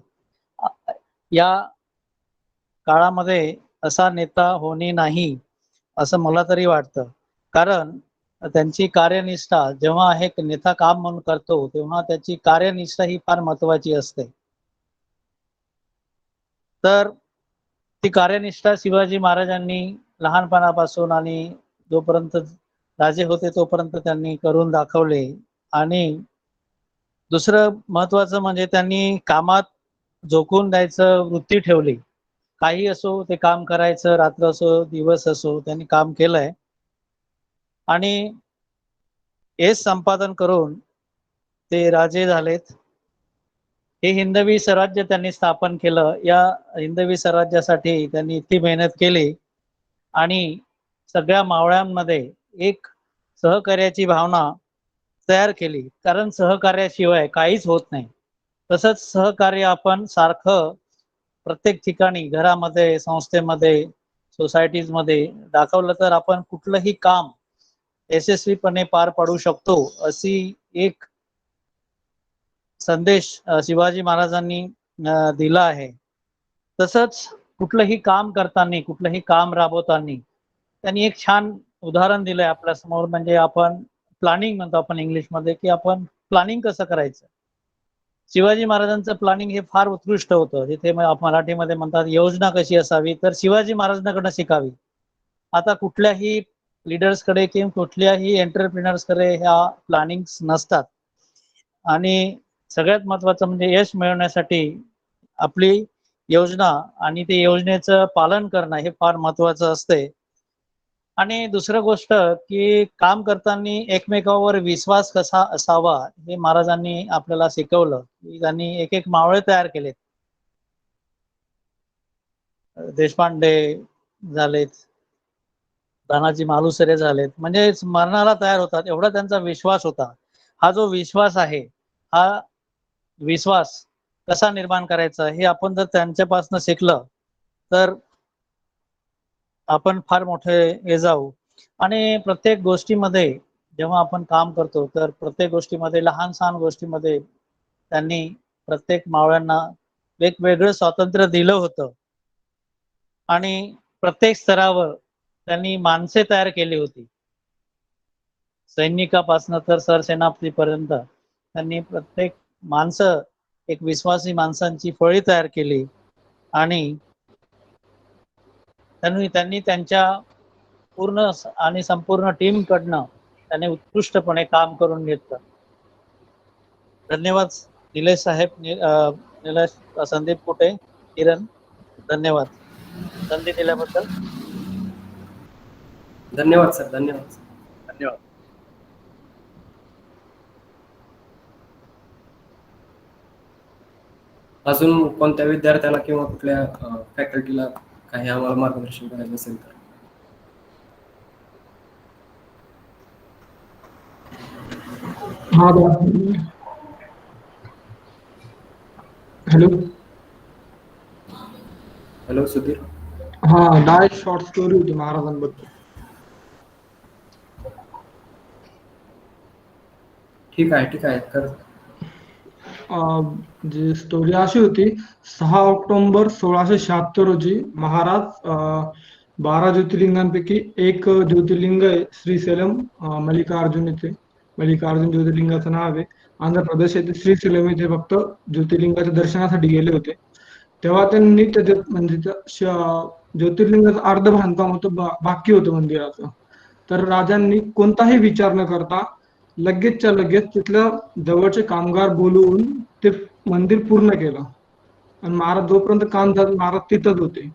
या काळामध्ये असा नेता होणे नाही असं मला तरी वाटतं. कारण त्यांची कार्यनिष्ठा, जेव्हा एक नेता काम म्हणून करतो तेव्हा त्याची कार्यनिष्ठा ही फार महत्वाची असते. तर ती कार्यनिष्ठा शिवाजी महाराजांनी लहानपणापासून आणि जोपर्यंत राजे होते तोपर्यंत त्यांनी करून दाखवले. आणि दुसरं महत्वाचं म्हणजे त्यांनी कामात झोकून द्यायचं वृत्ती ठेवली. काही असो ते काम करायचं, रात्र असो दिवस असो त्यांनी काम केलंय. आणि हेच संपादन करून ते राजे झालेत. हे हिंदवी स्वराज्य त्यांनी स्थापन केलं. या हिंदवी स्वराज्यासाठी त्यांनी इतकी मेहनत केली आणि सगळ्या मावळ्यांमध्ये एक सहकार्याची भावना तयार केली. कारण सहकार्याशिवाय काहीच होत नाही. तसंच सहकार्य आपण सारखं प्रत्येक ठिकाणी, घरामध्ये, संस्थेमध्ये, सोसायटीज मध्ये दाखवलं तर आपण कुठलंही काम यशस्वीपणे पार पाडू शकतो. अशी एक संदेश शिवाजी महाराजांनी दिला आहे. तसंच कुठलंही काम करताना, कुठलंही काम राबवताना त्यांनी एक छान उदाहरण दिलंय आपल्या समोर. म्हणजे आपण प्लॅनिंग म्हणतो आपण इंग्लिशमध्ये, की आपण प्लॅनिंग कसं करायचं. शिवाजी महाराजांचं प्लॅनिंग हे फार उत्कृष्ट होतं. जिथे मराठीमध्ये म्हणतात योजना कशी असावी, तर शिवाजी महाराजांकडनं शिकावी. आता कुठल्याही लीडर्सकडे किंवा कुठल्याही एंटरप्रिनर्सकडे ह्या प्लॅनिंग्स नसतात. आणि सगळ्यात महत्वाचं म्हणजे यश मिळवण्यासाठी आपली योजना आणि ते योजनेचं पालन करणं हे फार महत्वाचं असते. आणि दुसरं गोष्ट की काम करताना एकमेकावर विश्वास कसा असावा हे महाराजांनी आपल्याला शिकवलं. त्यांनी एक एक मावळे तयार केलेत. देशपांडे झालेत, तानाजी मालुसरे झालेत, म्हणजे मरणाला तयार होतात एवढा त्यांचा विश्वास होता. हा जो विश्वास आहे, हा विश्वास कसा निर्माण करायचा हे आपण जर त्यांच्यापासून शिकलं तर आपण फार मोठे हे जाऊ. आणि प्रत्येक गोष्टीमध्ये जेव्हा आपण काम करतो तर प्रत्येक गोष्टीमध्ये, लहान सहान गोष्टीमध्ये त्यांनी प्रत्येक मावळ्यांना वेगवेगळं स्वातंत्र्य दिलं होतं. आणि प्रत्येक स्तरावर त्यांनी माणसे तयार केली होती. सैनिकापासून तर सरसेनापतीपर्यंत त्यांनी प्रत्येक माणसं, एक विश्वासी माणसांची फळी तयार केली. आणि त्यांनी त्यांच्या पूर्ण आणि संपूर्ण टीम कडनं त्यांनी उत्कृष्टपणे काम करून घेतलं. धन्यवाद निलेश साहेब, निलेश, संदीप कुटे, किरण, धन्यवाद संधी दिल्याबद्दल. धन्यवाद सर. धन्यवाद. धन्यवाद. अजून कोणत्या विद्यार्थ्याला किंवा कुठल्या फॅकल्टीला काही आम्हाला मार्गदर्शन करायचं असेल तर. Hello hello Sudhir. हा, 10 शॉर्ट स्टोरी होती महाराजांबद्दल. ठीक आहे कर. जी स्टोरी अशी होती, 6 ऑक्टोबर 1676 रोजी महाराज 12 ज्योतिर्लिंगांपैकी एक ज्योतिर्लिंग आहे श्रीशैलम, मल्लिकार्जुन येथे. मल्लिकार्जुन ज्योतिर्लिंगाचं नाव आहे. आंध्र प्रदेश येथे श्रीशैलम येथे फक्त ज्योतिर्लिंगाच्या दर्शनासाठी गेले होते. तेव्हा त्यांनी म्हणजे ज्योतिर्लिंगाचं अर्ध बांधकाम होतं, बाकी होतं मंदिराचं. तर राजांनी कोणताही विचार न करता लगेचच्या लगेच तिथल्या जवळचे कामगार बोलवून ते मंदिर पूर्ण केलं. आणि महाराज जोपर्यंत काम झालं महाराज तिथंच होते.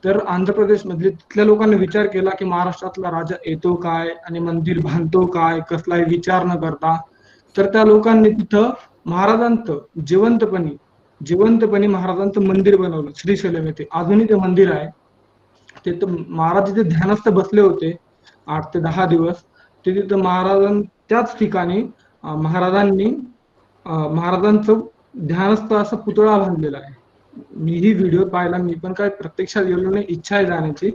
तर आंध्र प्रदेशमधले तिथल्या लोकांनी विचार केला की महाराष्ट्रातला राजा येतो काय आणि मंदिर बांधतो काय, कसलाही विचार न करता. तर त्या लोकांनी तिथं महाराजांचं जिवंतपणे महाराजांचं मंदिर बनवलं श्रीशैलम येथे. अजूनही ते मंदिर आहे. ते तर महाराज तिथे ध्यानस्थ बसले होते 8 ते 10 दिवस. ते तिथं त्याच ठिकाणी महाराजांचं ध्यानस्थ असा पुतळा बांधलेला आहे. मीही व्हिडिओ पाहिला, मी पण काय प्रत्यक्षात गेलो नाही, इच्छा आहे जाण्याची.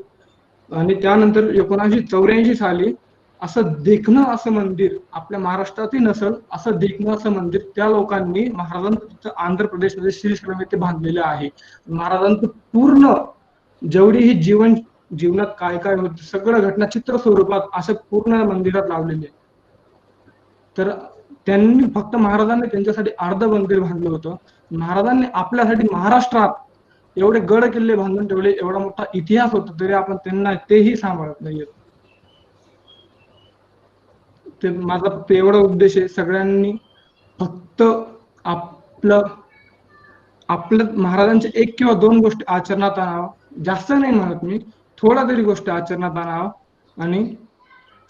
आणि त्यानंतर 1984 साली असं मंदिर आपल्या महाराष्ट्रातही नसल असं देखणं असं मंदिर त्या लोकांनी महाराजांचं आंध्र प्रदेशमध्ये श्रीशैलम येथे बांधलेलं आहे. महाराजांचं पूर्ण जेवढीही जीवनात काय काय होत सगळं घटना चित्र स्वरूपात असं पूर्ण मंदिरात लावलेले आहे. तर त्यांनी फक्त महाराजांनी त्यांच्यासाठी अर्ध मंदिर बांधलं होतं. महाराजांनी आपल्यासाठी महाराष्ट्रात एवढे गड किल्ले बांधून ठेवले, एवढा मोठा इतिहास होता, तरी आपण त्यांना तेही सांभाळत नाहीये. ते माझा फक्त एवढा उद्देश आहे, सगळ्यांनी फक्त आपलं महाराजांच्या 1 किंवा 2 गोष्टी आचरणात आणावं. जास्त नाही म्हणत मी, थोडा तरी गोष्ट आचरणात आणावं. आणि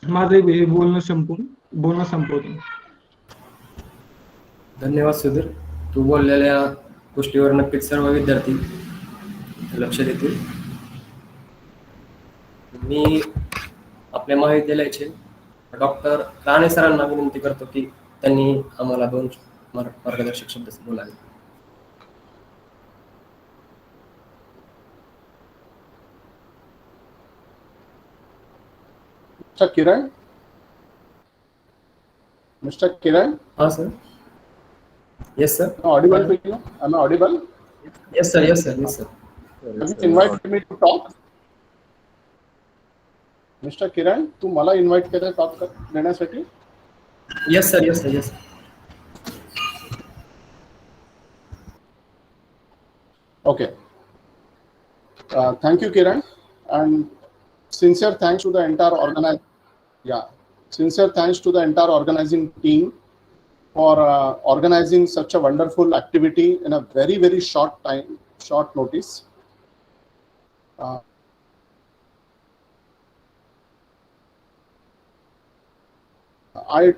माझं हे बोलणं संपवतो. धन्यवाद सुधीर. तू बोललेल्या गोष्टीवर नक्कीच सर्व विद्यार्थी लक्ष देतील. मी आपल्या महाविद्यालयाचे डॉक्टर राणे सरांना विनंती करतो की त्यांनी आम्हाला 2 मार्गदर्शक शब्द बोलावे. Mr. Kiran? हाँ sir. Yes sir. Audible to you? Am I audible? Yes sir. Yes sir. Yes sir. Have you invited me to talk? Mr. Kiran, तू मला इन्व्हाइट केलं टॉक देण्यासाठी? Yes sir. Yes sir. Yes sir. Okay. Thank you, Kiran, and sincere thanks to the entire sincere thanks to the entire organizing team for organizing such a wonderful activity in a very, very short notice. I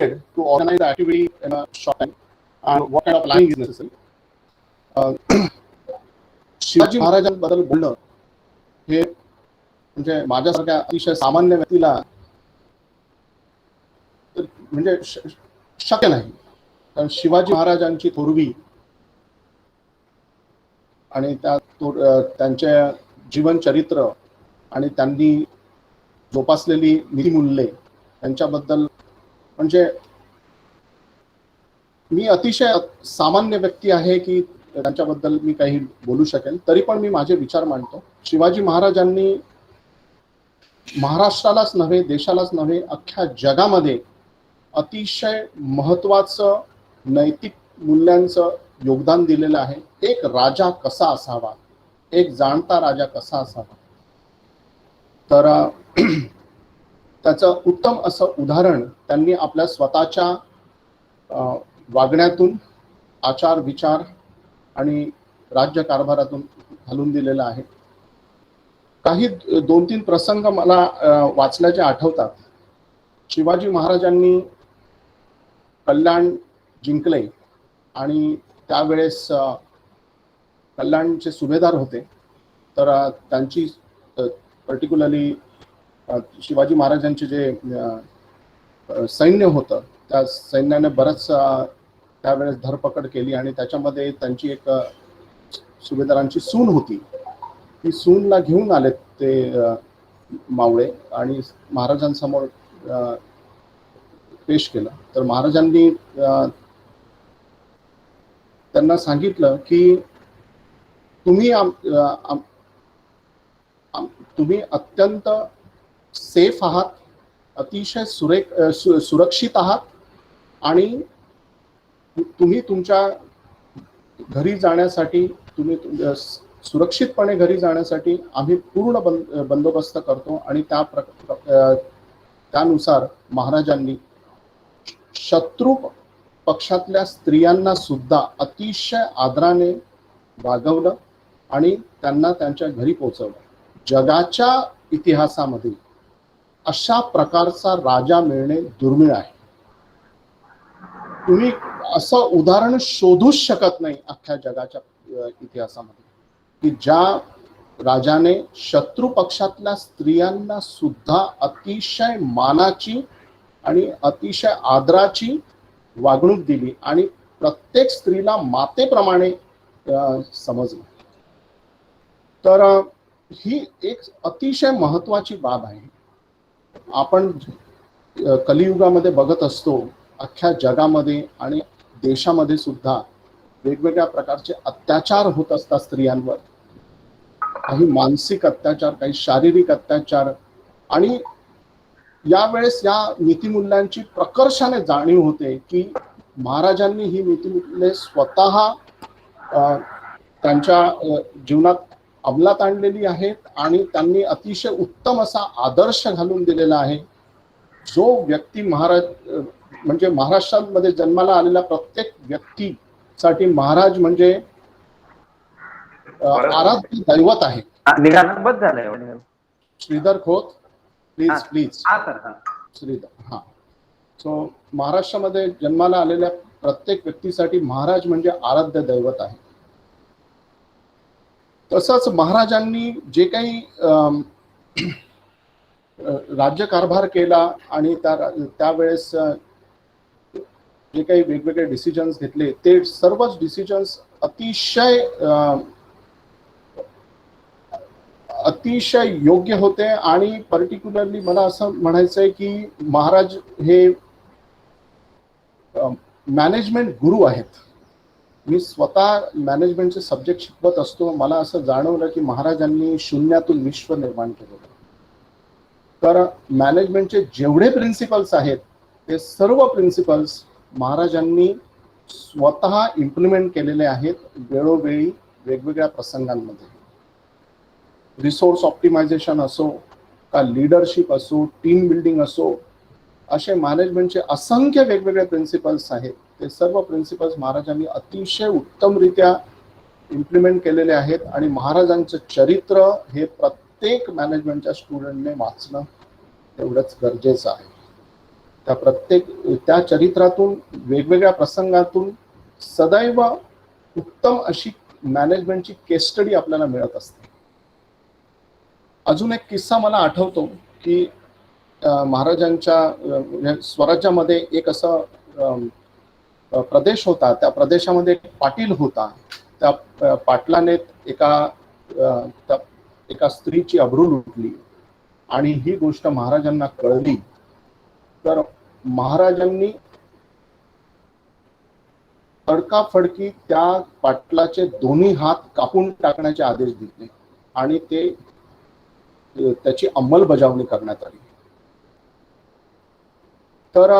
to organize the activity in a short time and what kind of planning is necessary. Shivaji महाराजांबद्दल बोलणं हे म्हणजे माझ्यासारख्या अतिशय सामान्य व्यक्तीला म्हणजे शक्य नाही. कारण शिवाजी महाराजांची थोरवी आणि त्यांचे जीवन चरित्र आणि त्यांनी जोपासलेली नीतिमूल्ये यांच्याबद्दल म्हणजे मी अतिशय सामान्य व्यक्ती आहे की त्यांच्याबद्दल मी काही बोलू शकेल. तरी पण मी माझे विचार मांडतो. शिवाजी महाराजांनी महाराष्ट्रालाच नव्हे, देशालाच नव्हे, अख्ख्या जगामध्ये अतिशय महत्त्वाचं नैतिक मूल्यांचं योगदान दिलेलं आहे. एक राजा कसा असावा, एक जाणता राजा कसा असावा, तर त्याचं उत्तम असं उदाहरण त्यांनी आपल्या स्वतःच्या वागण्यातून, आचार विचार आणि राज्यकारभारातून घालून दिलेलं आहे. काही 2-3 प्रसंग मला वाचल्याचे आठवतात. शिवाजी महाराजांनी कल्याण जिंकले आणि त्यावेळेस कल्याणचे सुभेदार होते. तर त्यांची पर्टिक्युलरली शिवाजी महाराजांचे जे सैन्य होतं त्या सैन्याने बरंच त्यावेळेस धरपकड केली आणि त्याच्यामध्ये त्यांची एक सुभेदारांची सून होती. ती सूनला घेऊन आले ते मावळे आणि महाराजांसमोर पेश केलं. तर महाराजांनी त्यांना सांगितलं की तुम्ही अत्यंत सेफ आहात, अतिशय सुरक्षित आहात आणि तुम्ही तुमच्या घरी जाण्यासाठी, तुम्ही सुरक्षितपणे घरी जाण्यासाठी आम्ही पूर्ण बंदोबस्त करतो. आणि त्यानुसार महाराजांनी पक्षातल्या स्त्रियांना सुद्धा अतिशय आदराने वागवलं आणि त्यांना त्यांच्या घरी पोहोचवलं. जगाच्या इतिहासामध्ये अशा प्रकारचा राजा मिळणे दुर्मिळ आहे. तुम्ही असं उदाहरण शोधूच शकत नाही अख्ख्या जगाच्या इतिहासामध्ये की ज्या राजाने शत्रू पक्षातल्या स्त्रियांना सुद्धा अतिशय मानाची आणि अतिशय आदराची वागणूक दिली आणि प्रत्येक स्त्रीला मातेप्रमाणे समजलं. तर ही एक अतिशय महत्वाची बाब आहे. आपण कलियुगामध्ये बघत असतो अख्ख्या जगामध्ये आणि देशामध्ये सुद्धा वेगवेगळ्या प्रकारचे अत्याचार होत असतात स्त्रियांवर. काही मानसिक अत्याचार, काही शारीरिक अत्याचार. आणि यावेळेस या नीतिमूल्यांची प्रकर्षाने जाणीव होते की महाराजांनी ही नीतिमूल्ये स्वतः त्यांच्या जीवनात अंमलात आणलेली आहेत आणि त्यांनी अतिशय उत्तम असा आदर्श घालून दिलेला आहे. जो व्यक्ती म्हणजे महाराष्ट्रामध्ये जन्माला आलेल्या प्रत्येक व्यक्तीसाठी महाराज म्हणजे आराध्य दैवत आहे. श्रीधर खोत, प्लीज श्रीधर. हा, सो महाराष्ट्रामध्ये जन्माला आलेल्या प्रत्येक व्यक्तीसाठी महाराज म्हणजे आराध्य दैवत आहे. तसंच महाराजांनी जे काही राज्यकारभार केला आणि त्यावेळेस जे काही वेगवेगळे डिसिजन्स घेतले ते सर्वच डिसिजन्स अतिशय योग्य होते. आणि पर्टिक्युलरली मला असं म्हणायचं आहे की महाराज हे मॅनेजमेंट गुरु आहेत. मी स्वतः मॅनेजमेंटचे सब्जेक्ट शिकवत असतो. मला असं जाणवलं की महाराजांनी शून्यातून विश्व निर्माण केलं. तर मॅनेजमेंटचे जेवढे प्रिन्सिपल्स आहेत ते सर्व प्रिन्सिपल्स महाराजांनी स्वतः इम्प्लिमेंट केलेले आहेत वेळोवेळी वेगवेगळ्या प्रसंगांमध्ये. रिसोर्स ऑप्टिमायझेशन असो का लीडरशिप असो, टीम बिल्डिंग असो, असे मॅनेजमेंटचे असंख्य वेगवेगळे प्रिन्सिपल्स आहेत. ते सर्व प्रिन्सिपल्स महाराजांनी अतिशय उत्तमरित्या इम्प्लिमेंट केलेले आहेत. आणि महाराजांचं चरित्र हे प्रत्येक मॅनेजमेंटच्या स्टुडंटने वाचणं तेवढंच गरजेचं आहे. त्या चरित्रातून वेगवेगळ्या प्रसंगातून सदैव उत्तम अशी मॅनेजमेंटची केस स्टडी आपल्याला मिळत असते. अजून एक किस्सा मला आठवतो की महाराजांच्या स्वराज्यामध्ये एक असा प्रदेश होता. त्या प्रदेशामध्ये एक पाटील होता. त्या पाटलाने एका स्त्रीची अब्रू लुटली आणि ही गोष्ट महाराजांना कळली. तर महाराजांनी तडकाफडकी त्या पाटलाचे दोन्ही हात कापून टाकण्याचे आदेश दिले आणि त्याची अंमलबजावणी करण्यात आली. तर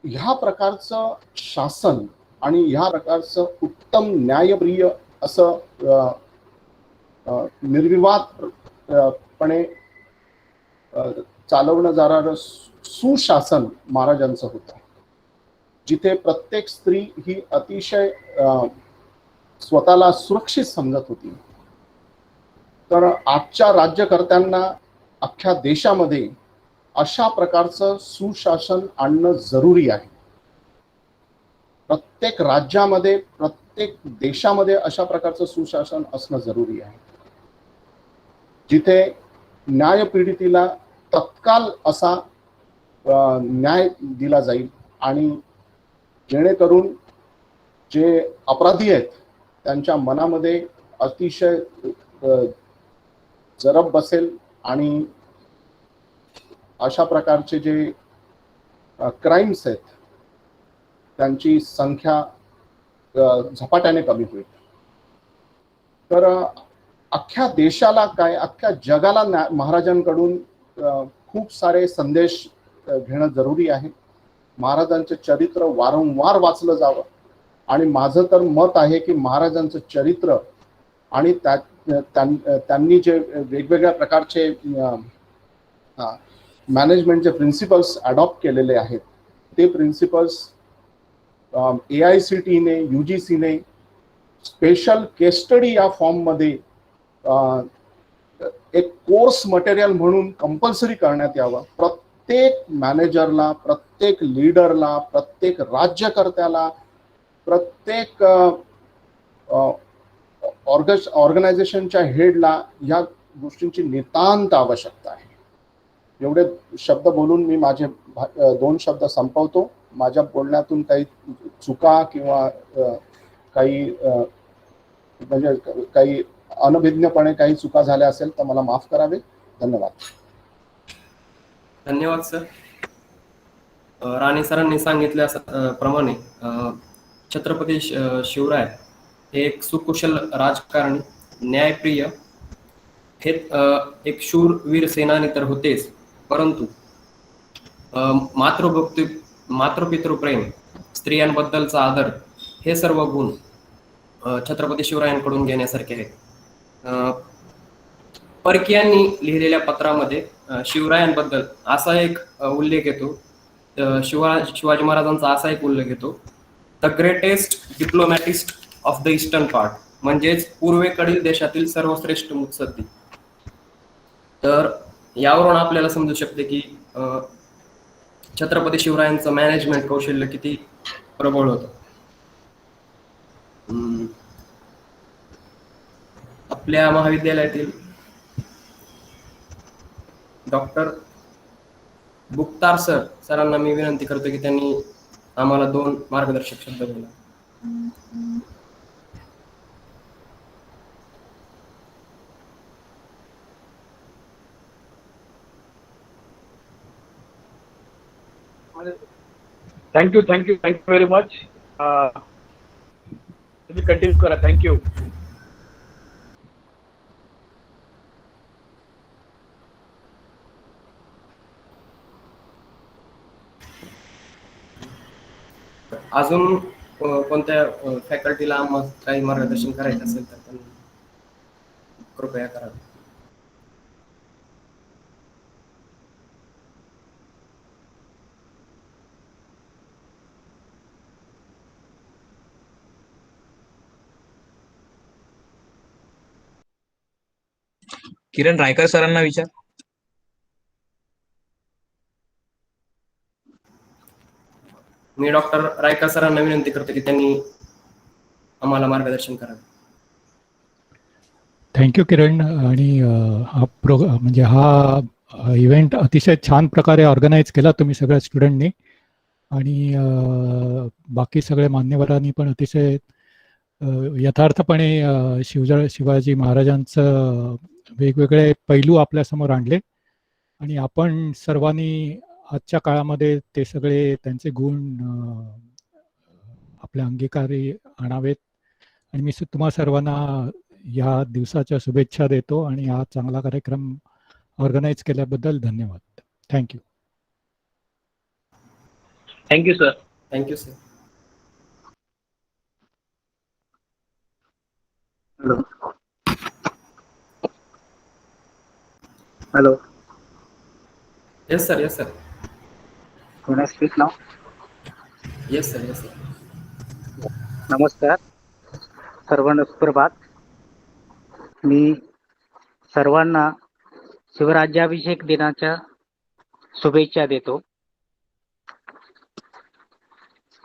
ह्या प्रकारचं शासन आणि ह्या प्रकारचं उत्तम न्यायप्रिय असं निर्विवादपणे चालवणं जाणारं सुशासन महाराजांचं होतं. जिथे प्रत्येक स्त्री ही अतिशय स्वतःला सुरक्षित समजत होती. तर आजच्या राज्यकर्त्यांना अख्ख्या देशामध्ये अशा प्रकारचं सुशासन आणणं जरुरी आहे. प्रत्येक राज्यामध्ये, प्रत्येक देशामध्ये अशा प्रकारचं सुशासन असणं जरुरी आहे. जिथे न्यायपीडितीला तत्काल असा न्याय दिला जाईल आणि जेणेकरून जे अपराधी आहेत त्यांच्या मनामध्ये अतिशय जरब बसेल आणि अशा प्रकारचे जे क्राईम्स आहेत त्यांची संख्या झपाट्याने कमी होईल. तर अख्ख्या देशाला काय, अख्ख्या जगाला महाराजांकडून खूप सारे संदेश घेणं जरुरी आहे. महाराजांचं चरित्र वारंवार वाचलं जावं. आणि माझं तर मत आहे की महाराजांचं चरित्र आणि त्यांनी जे वेगवेगळ्या प्रकारचे मॅनेजमेंटचे प्रिन्सिपल्स अडॉप्ट केलेले आहेत ते प्रिन्सिपल्स AICTE UGCने स्पेशल केस स्टडी या फॉर्ममध्ये एक कोर्स मटेरियल म्हणून कंपल्सरी करण्यात यावं. प्रत्येक मॅनेजरला, प्रत्येक लीडरला, प्रत्येक राज्यकर्त्याला, प्रत्येक ऑर्गनायझेशनच्या हेडला या गोष्टींची नितांत आवश्यकता आहे. एवढे शब्द बोलून मी माझे 2 शब्द संपवतो. माझ्या बोलण्यातून काही चुका किंवा काही म्हणजे काही अनभिज्ञपणे काही चुका झाल्या असेल तर मला माफ करावे. धन्यवाद. धन्यवाद सर. राणे सरांनी सांगितल्या प्रमाणे छत्रपती शिवराय हे एक सुकुशल राजकारणी, न्यायप्रिय, हे एक शूरवीर सेनानी तर होतेच, परंतु मातृभक्ती, मातृपितृप्रेम, स्त्रियांबद्दलचा आदर हे सर्व गुण छत्रपती शिवरायांकडून घेण्यासारखे आहेत. परकीयांनी लिहिलेल्या पत्रामध्ये शिवरायांबद्दल असा एक उल्लेख येतो, शिवाजी महाराजांचा असा एक उल्लेख येतो, the greatest diplomatist of the eastern part, म्हणजेच पूर्वेकडील देशातील सर्वश्रेष्ठ मुत्सद्दी. तर यावरून आपल्याला समजू शकते की छत्रपती शिवरायांचं मॅनेजमेंट कौशल्य किती प्रबळ होतं. आपल्या महाविद्यालयातील डॉक्टर बुक्तार सरांना मी विनंती करतो की त्यांनी आम्हाला 2 मार्गदर्शक शब्द बोला. Thank you very much. तुम्ही कंटिन्यू करा. थँक्यू. अजून कोणत्या फॅकल्टीला आम्हाला काही मार्गदर्शन करायचं असेल तर त्यांनी कृपया करा. किरण रायकर सरांना विचार. मी डॉक्टर रायकर सरांना विनंती करतो की त्यांनी आम्हाला मार्गदर्शन करावे. थँक्यू किरण. आणि म्हणजे हा इव्हेंट अतिशय छान प्रकारे ऑर्गनाईज केला तुम्ही सगळ्या स्टुडंटनी, आणि बाकी सगळ्या मान्यवरांनी पण अतिशय यथार्थपणे शिवाजी महाराजांचं वेगवेगळे पैलू आपल्यासमोर आणले, आणि आपण सर्वांनी आजच्या काळामध्ये ते सगळे त्यांचे गुण आपल्या अंगीकारी आणावेत. आणि मी तुम्हा सर्वांना या दिवसाच्या शुभेच्छा देतो, आणि हा चांगला कार्यक्रम ऑर्गनाईज केल्याबद्दल धन्यवाद. Thank you. Thank you sir. Thank you sir. Hello hello. Yes sir. Yes sir. कोणा स्पीक नाव? Yes sir. Yes sir. नमस्कार सर्वांना सुप्रभात. मी सर्वांना शिवराज्याभिषेक दिनाच्या शुभेच्छा देतो.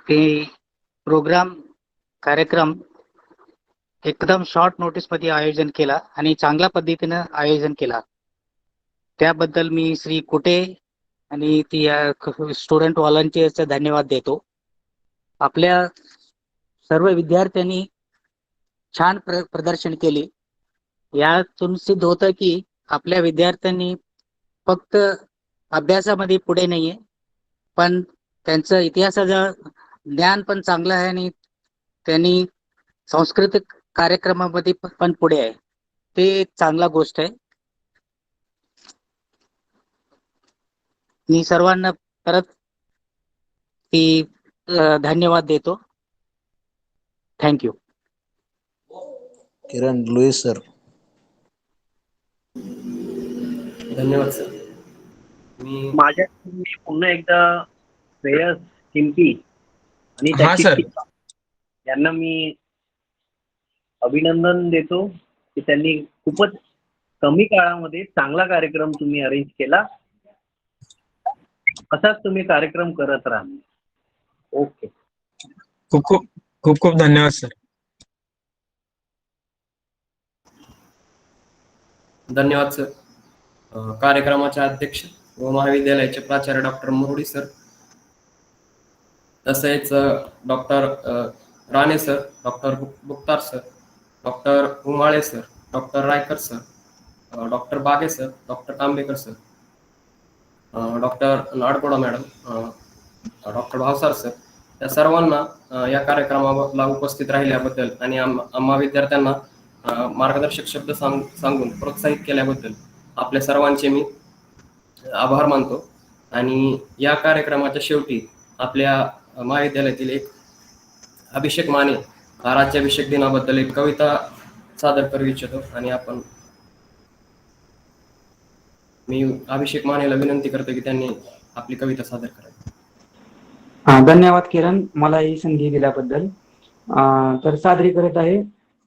ते कार्यक्रम एकदम शॉर्ट नोटीस मध्ये आयोजन केला आणि चांगल्या पद्धतीनं आयोजन केला, त्याबद्दल मी श्री कुटे आणि ती स्टुडंट व्हॉलंटियर्सचे धन्यवाद देतो. आपल्या सर्व विद्यार्थ्यांनी छान प्रदर्शन केले. यातून सिद्ध होतं की आपल्या विद्यार्थ्यांनी फक्त अभ्यासामध्ये पुढे नाहीये, पण त्यांचं इतिहासाचं ज्ञान पण चांगलं आहे, आणि त्यांनी सांस्कृतिक कार्यक्रमामध्ये पण पुढे आहे. ते एक चांगला गोष्ट आहे. मी सर्वांना परत धन्यवाद देतो. थँक्यू. किरण लुईस सर. धन्यवाद सर. मी पुन्हा एकदा श्रेयस किंपी आणि हा त्याची सर. टीम यांना मी अभिनंदन देतो की त्यांनी खूपच कमी काळामध्ये चांगला कार्यक्रम तुम्ही अरेंज केला. असाच तुम्ही कार्यक्रम करत राहा. ओके. खूप खूप खूप खूप धन्यवाद सर. धन्यवाद सर. कार्यक्रमाचे अध्यक्ष व महाविद्यालयाचे प्राचार्य डॉक्टर मुरुडी सर, तसेच doctor Rane sir, doctor Buktar sir, doctor Umale sir, doctor Raikar sir, doctor Bage sir, doctor Tambekar sir, doctor Nadkoda madam, doctor Bhavsar sir, या सर्वांना या कार्यक्रमाला उपस्थित राहिल्याबद्दल आणि आम्हा विद्यार्थ्यांना मार्गदर्शक शब्द सांगून प्रोत्साहित केल्याबद्दल आपल्या सर्वांचे मी आभार मानतो. आणि या कार्यक्रमाच्या शेवटी आपल्या महाविद्यालयातील एक अभिषेक माने राज्याभिषेक दिनाबद्दल एक कविता सादर करू इच्छितो. आणि मी अभिषेक मानेला विनंती करतो की त्यांनी आपली कविता सादर करावी. धन्यवाद किरण, मला ही संधी दिल्याबद्दल. तर सादरी करत आहे.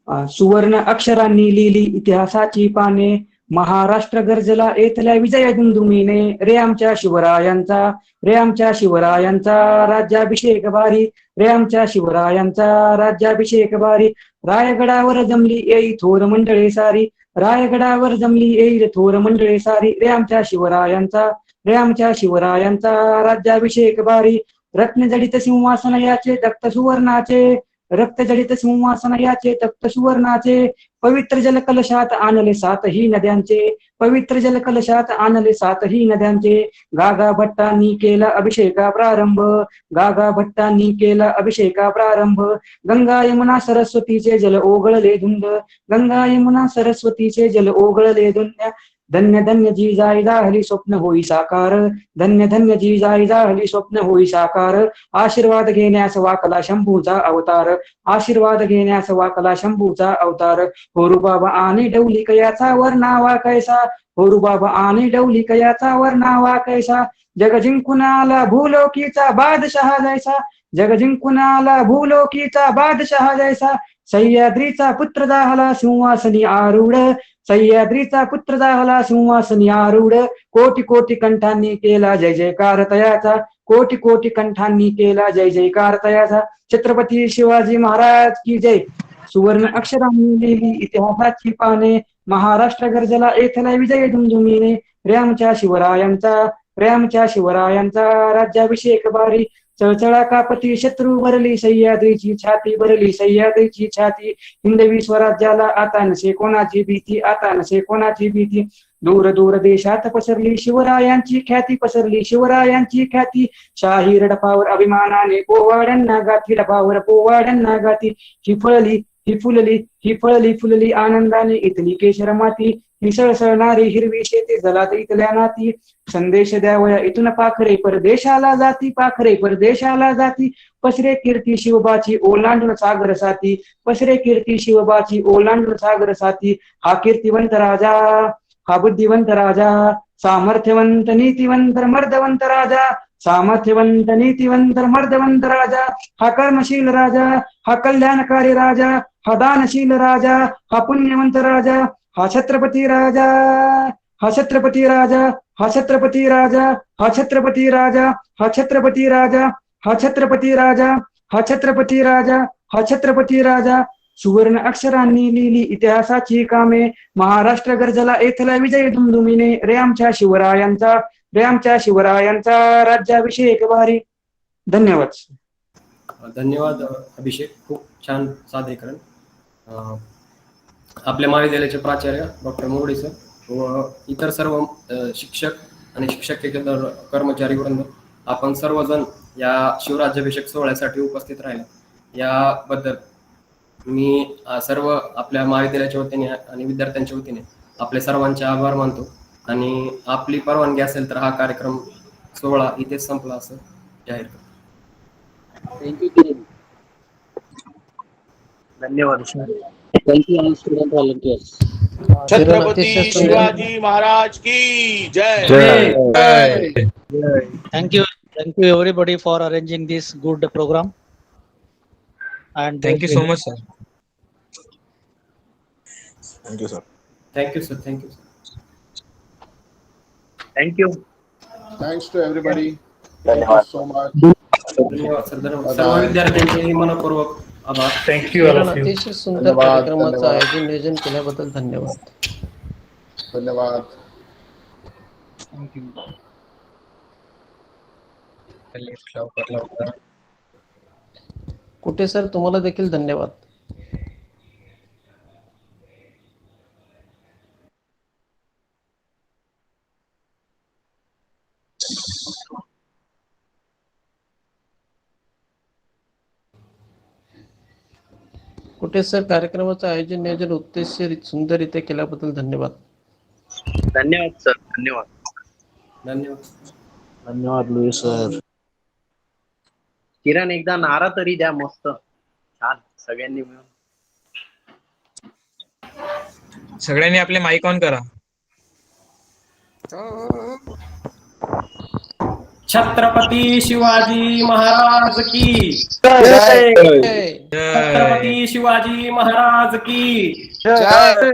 सुवर्ण अक्षरांनी लिहिली इतिहासाची पाने, महाराष्ट्र गर्जला येथल्या विजय दुमदुमीने, रे आमच्या शिवरायांचा, रे आमच्या शिवरायांचा राज्याभिषेक भारी, रे आमच्या शिवरायांचा राज्याभिषेक भारी. रायगडावर जमली येई थोर मंडळी सारी, रायगडावर जमली येईल थोर मंडळी सारी, रे आमच्या शिवरायांचा, रे आमच्या शिवरायांचा राज्याभिषेक भारी. रत्नजडित सिंहासन याचे तख्त सुवर्णाचे, रक्तजडित सिंहासन याचे तख्त सुवर्णाचे, पवित्र जलकलशात आणले सातही नद्यांचे, पवित्र जलकलशात आणले सातही नद्यांचे. गागा भट्टांनी केला अभिषेका प्रारंभ, गागा भट्टांनी केला अभिषेका प्रारंभ. गंगा यमुना सरस्वतीचे जल ओघळले धुंद, गंगा यमुना सरस्वतीचे जल ओघळले धुंद. धन्य धन्य जी जाई जाहली स्वप्न होई साकार, धन्य धन्य जी जाई जाहली स्वप्न होई साकार. आशीर्वाद घेण्यास वाकला शंभूचा अवतार, आशीर्वाद घेण्यास वाकला शंभूचा अवतार. होरू बाबा आणि डौली कयाचा वर्णावा कैसा, होरू बाबा आणि डौली कयाचा वर्णावा कैसा. जग जिंकून आला भूलोकीचा बादशहा जैसा, जग जिंकून आला भूलोकीचा बादशहा जैसा. सह्याद्रीचा पुत्र दाहला सिंहासनी आरूढ, सह्याद्रीचा पुत्र दाहला सिंहासनी आरूढ. कोटी कोटी कंठांनी केला जय जयकार तयाचा, कोटी कोटी कंठांनी केला जय जयकार तयाचा. छत्रपती शिवाजी महाराज की जय. सुवर्ण अक्षरांनी लिहिली इतिहासाची पाने, महाराष्ट्र गर्जला येथला विजय दुमदुमीने, रे आमच्या शिवरायांचा, रे आमच्या शिवरायांचा राज्याभिषेक भारी. चळचळा कापती शत्रू भरली सह्याद्रीची छाती, भरली सह्याद्रीची छाती. हिंदवी स्वराज्याला आता नसे कोणाची भीती, आता नसे कोणाची भीती. दूर दूर देशात पसरली शिवरायांची ख्याती, पसरली शिवरायांची ख्याती. शाही रडपावर अभिमानाने पोवाड्यांना गाठी, डपावर पोवाड्यांना गाठी. ही फळली ही फुलली, ही फळली फुलली आनंदाने इथली केशर माती. ही सळसळणारी हिरवी शेती जलात इथल्या नाती. संदेश द्यावया इथून पाखरे परदेशाला जाती, पाखरे परदेशाला जाती. पसरे कीर्ती शिवबाची ओलांडून सागर साथी, पसरे कीर्ती शिवबाची ओलांडून सागर साथी. हा कीर्तिवंत राजा, हा बुद्धिवंत राजा, सामर्थ्यवंत नीतिवंत मर्दवंत राजा, सामर्थ्यवंत नीतिवंत मर्दवंत राजा. हा कर्मशील राजा, हा कल्याणकारी राजा, हा दानशील राजा, हा पुण्यवंत राजा. हा छत्रपती राजा, हा छत्रपती राजा, हा छत्रपती राजा, हा छत्रपती राजा, हा छत्रपती राजा, हा छत्रपती राजा, हा छत्रपती राजा, हा छत्रपती राजा. सुवर्ण अक्षरांनी लिहिली इतिहासाची कामे, महाराष्ट्र गर्जला येथला विजय दुमदुमीने, रे आमच्या शिवरायांचा, रे आमच्या शिवरायांचा राज्याभिषेक भारी. धन्यवाद. धन्यवाद अभिषेक, खूप छान सादरीकरण. आपल्या महाविद्यालयाचे प्राचार्य डॉक्टर मुरडी सर व इतर सर्व शिक्षक आणि शिक्षकेतर कर्मचारी वृंद, आपण सर्वजण या शिवराज्याभिषेक सोहळ्यासाठी उपस्थित राहिले याबद्दल मी सर्व आपल्या महाविद्यालयाच्या वतीने आणि विद्यार्थ्यांच्या वतीने आपले सर्वांचे आभार मानतो. आणि आपली परवानगी असेल तर हा कार्यक्रम सोहळा इथेच संपला असं जाहीर करतो. धन्यवाद. छत्रपती शिवाजी महाराज की जय. Thank you everybody for arranging this good program. and thank you so much sir. Thank you sir. Thank you sir. Thank you sir. Thank you. Thanks to everybody. Thank you so much. धन्यवाद सर. धन्यवाद सर्व विद्यार्थ्यांचे मनपूर्वक आभार. थँक्यू. अतिशय सुंदर धन्यवाद, कार्यक्रमाचं धन्यवाद. आयोजन नियोजन केल्याबद्दल धन्यवाद. धन्यवाद. लवकर. कुठे सर तुम्हाला देखील धन्यवाद. कुठे सर कार्यक्रमाचं आयोजन नियोजन उद्देश सुंदररित्या केल्याबद्दल धन्यवाद. धन्यवाद सर. धन्यवाद. धन्यवाद. धन्यवाद लुईस सर. किरण एकदा नारा तरी द्या मस्त. छान सगळ्यांनी मिळून. सगळ्यांनी आपले माईक ऑन करा. छत्रपती शिवाजी महाराज की जय. छत्रपती शिवाजी महाराज की जय.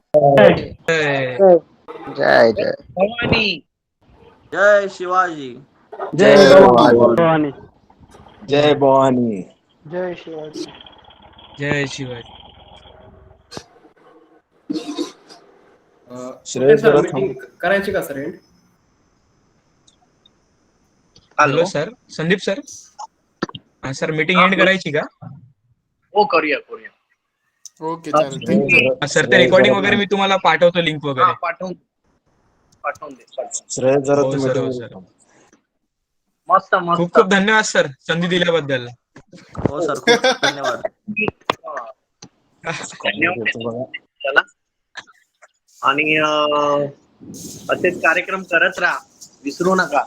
जय जय भवानी. जय शिवाजी. जय भवानी. जय भवानी. जय शिवाजी. जय शिवाजी. मीटिंग करायची का sir? Hello sir. Sandeep sir. Sir meeting end करायची का? हो करूया. ओके चालेल. थँक्यू. सर ते रेकॉर्डिंग वगैरे मी तुम्हाला पाठवतो लिंक वगैरे. पाठवून दे. श्रेय जरा हो तुम्ही सर. हो सर. मस्त खूप मस्त. खूप धन्यवाद सर संधी दिल्याबद्दल. हो सर खूप धन्यवाद. धन्यवाद. चला आणि असेच कार्यक्रम करत राहा. विसरू नका.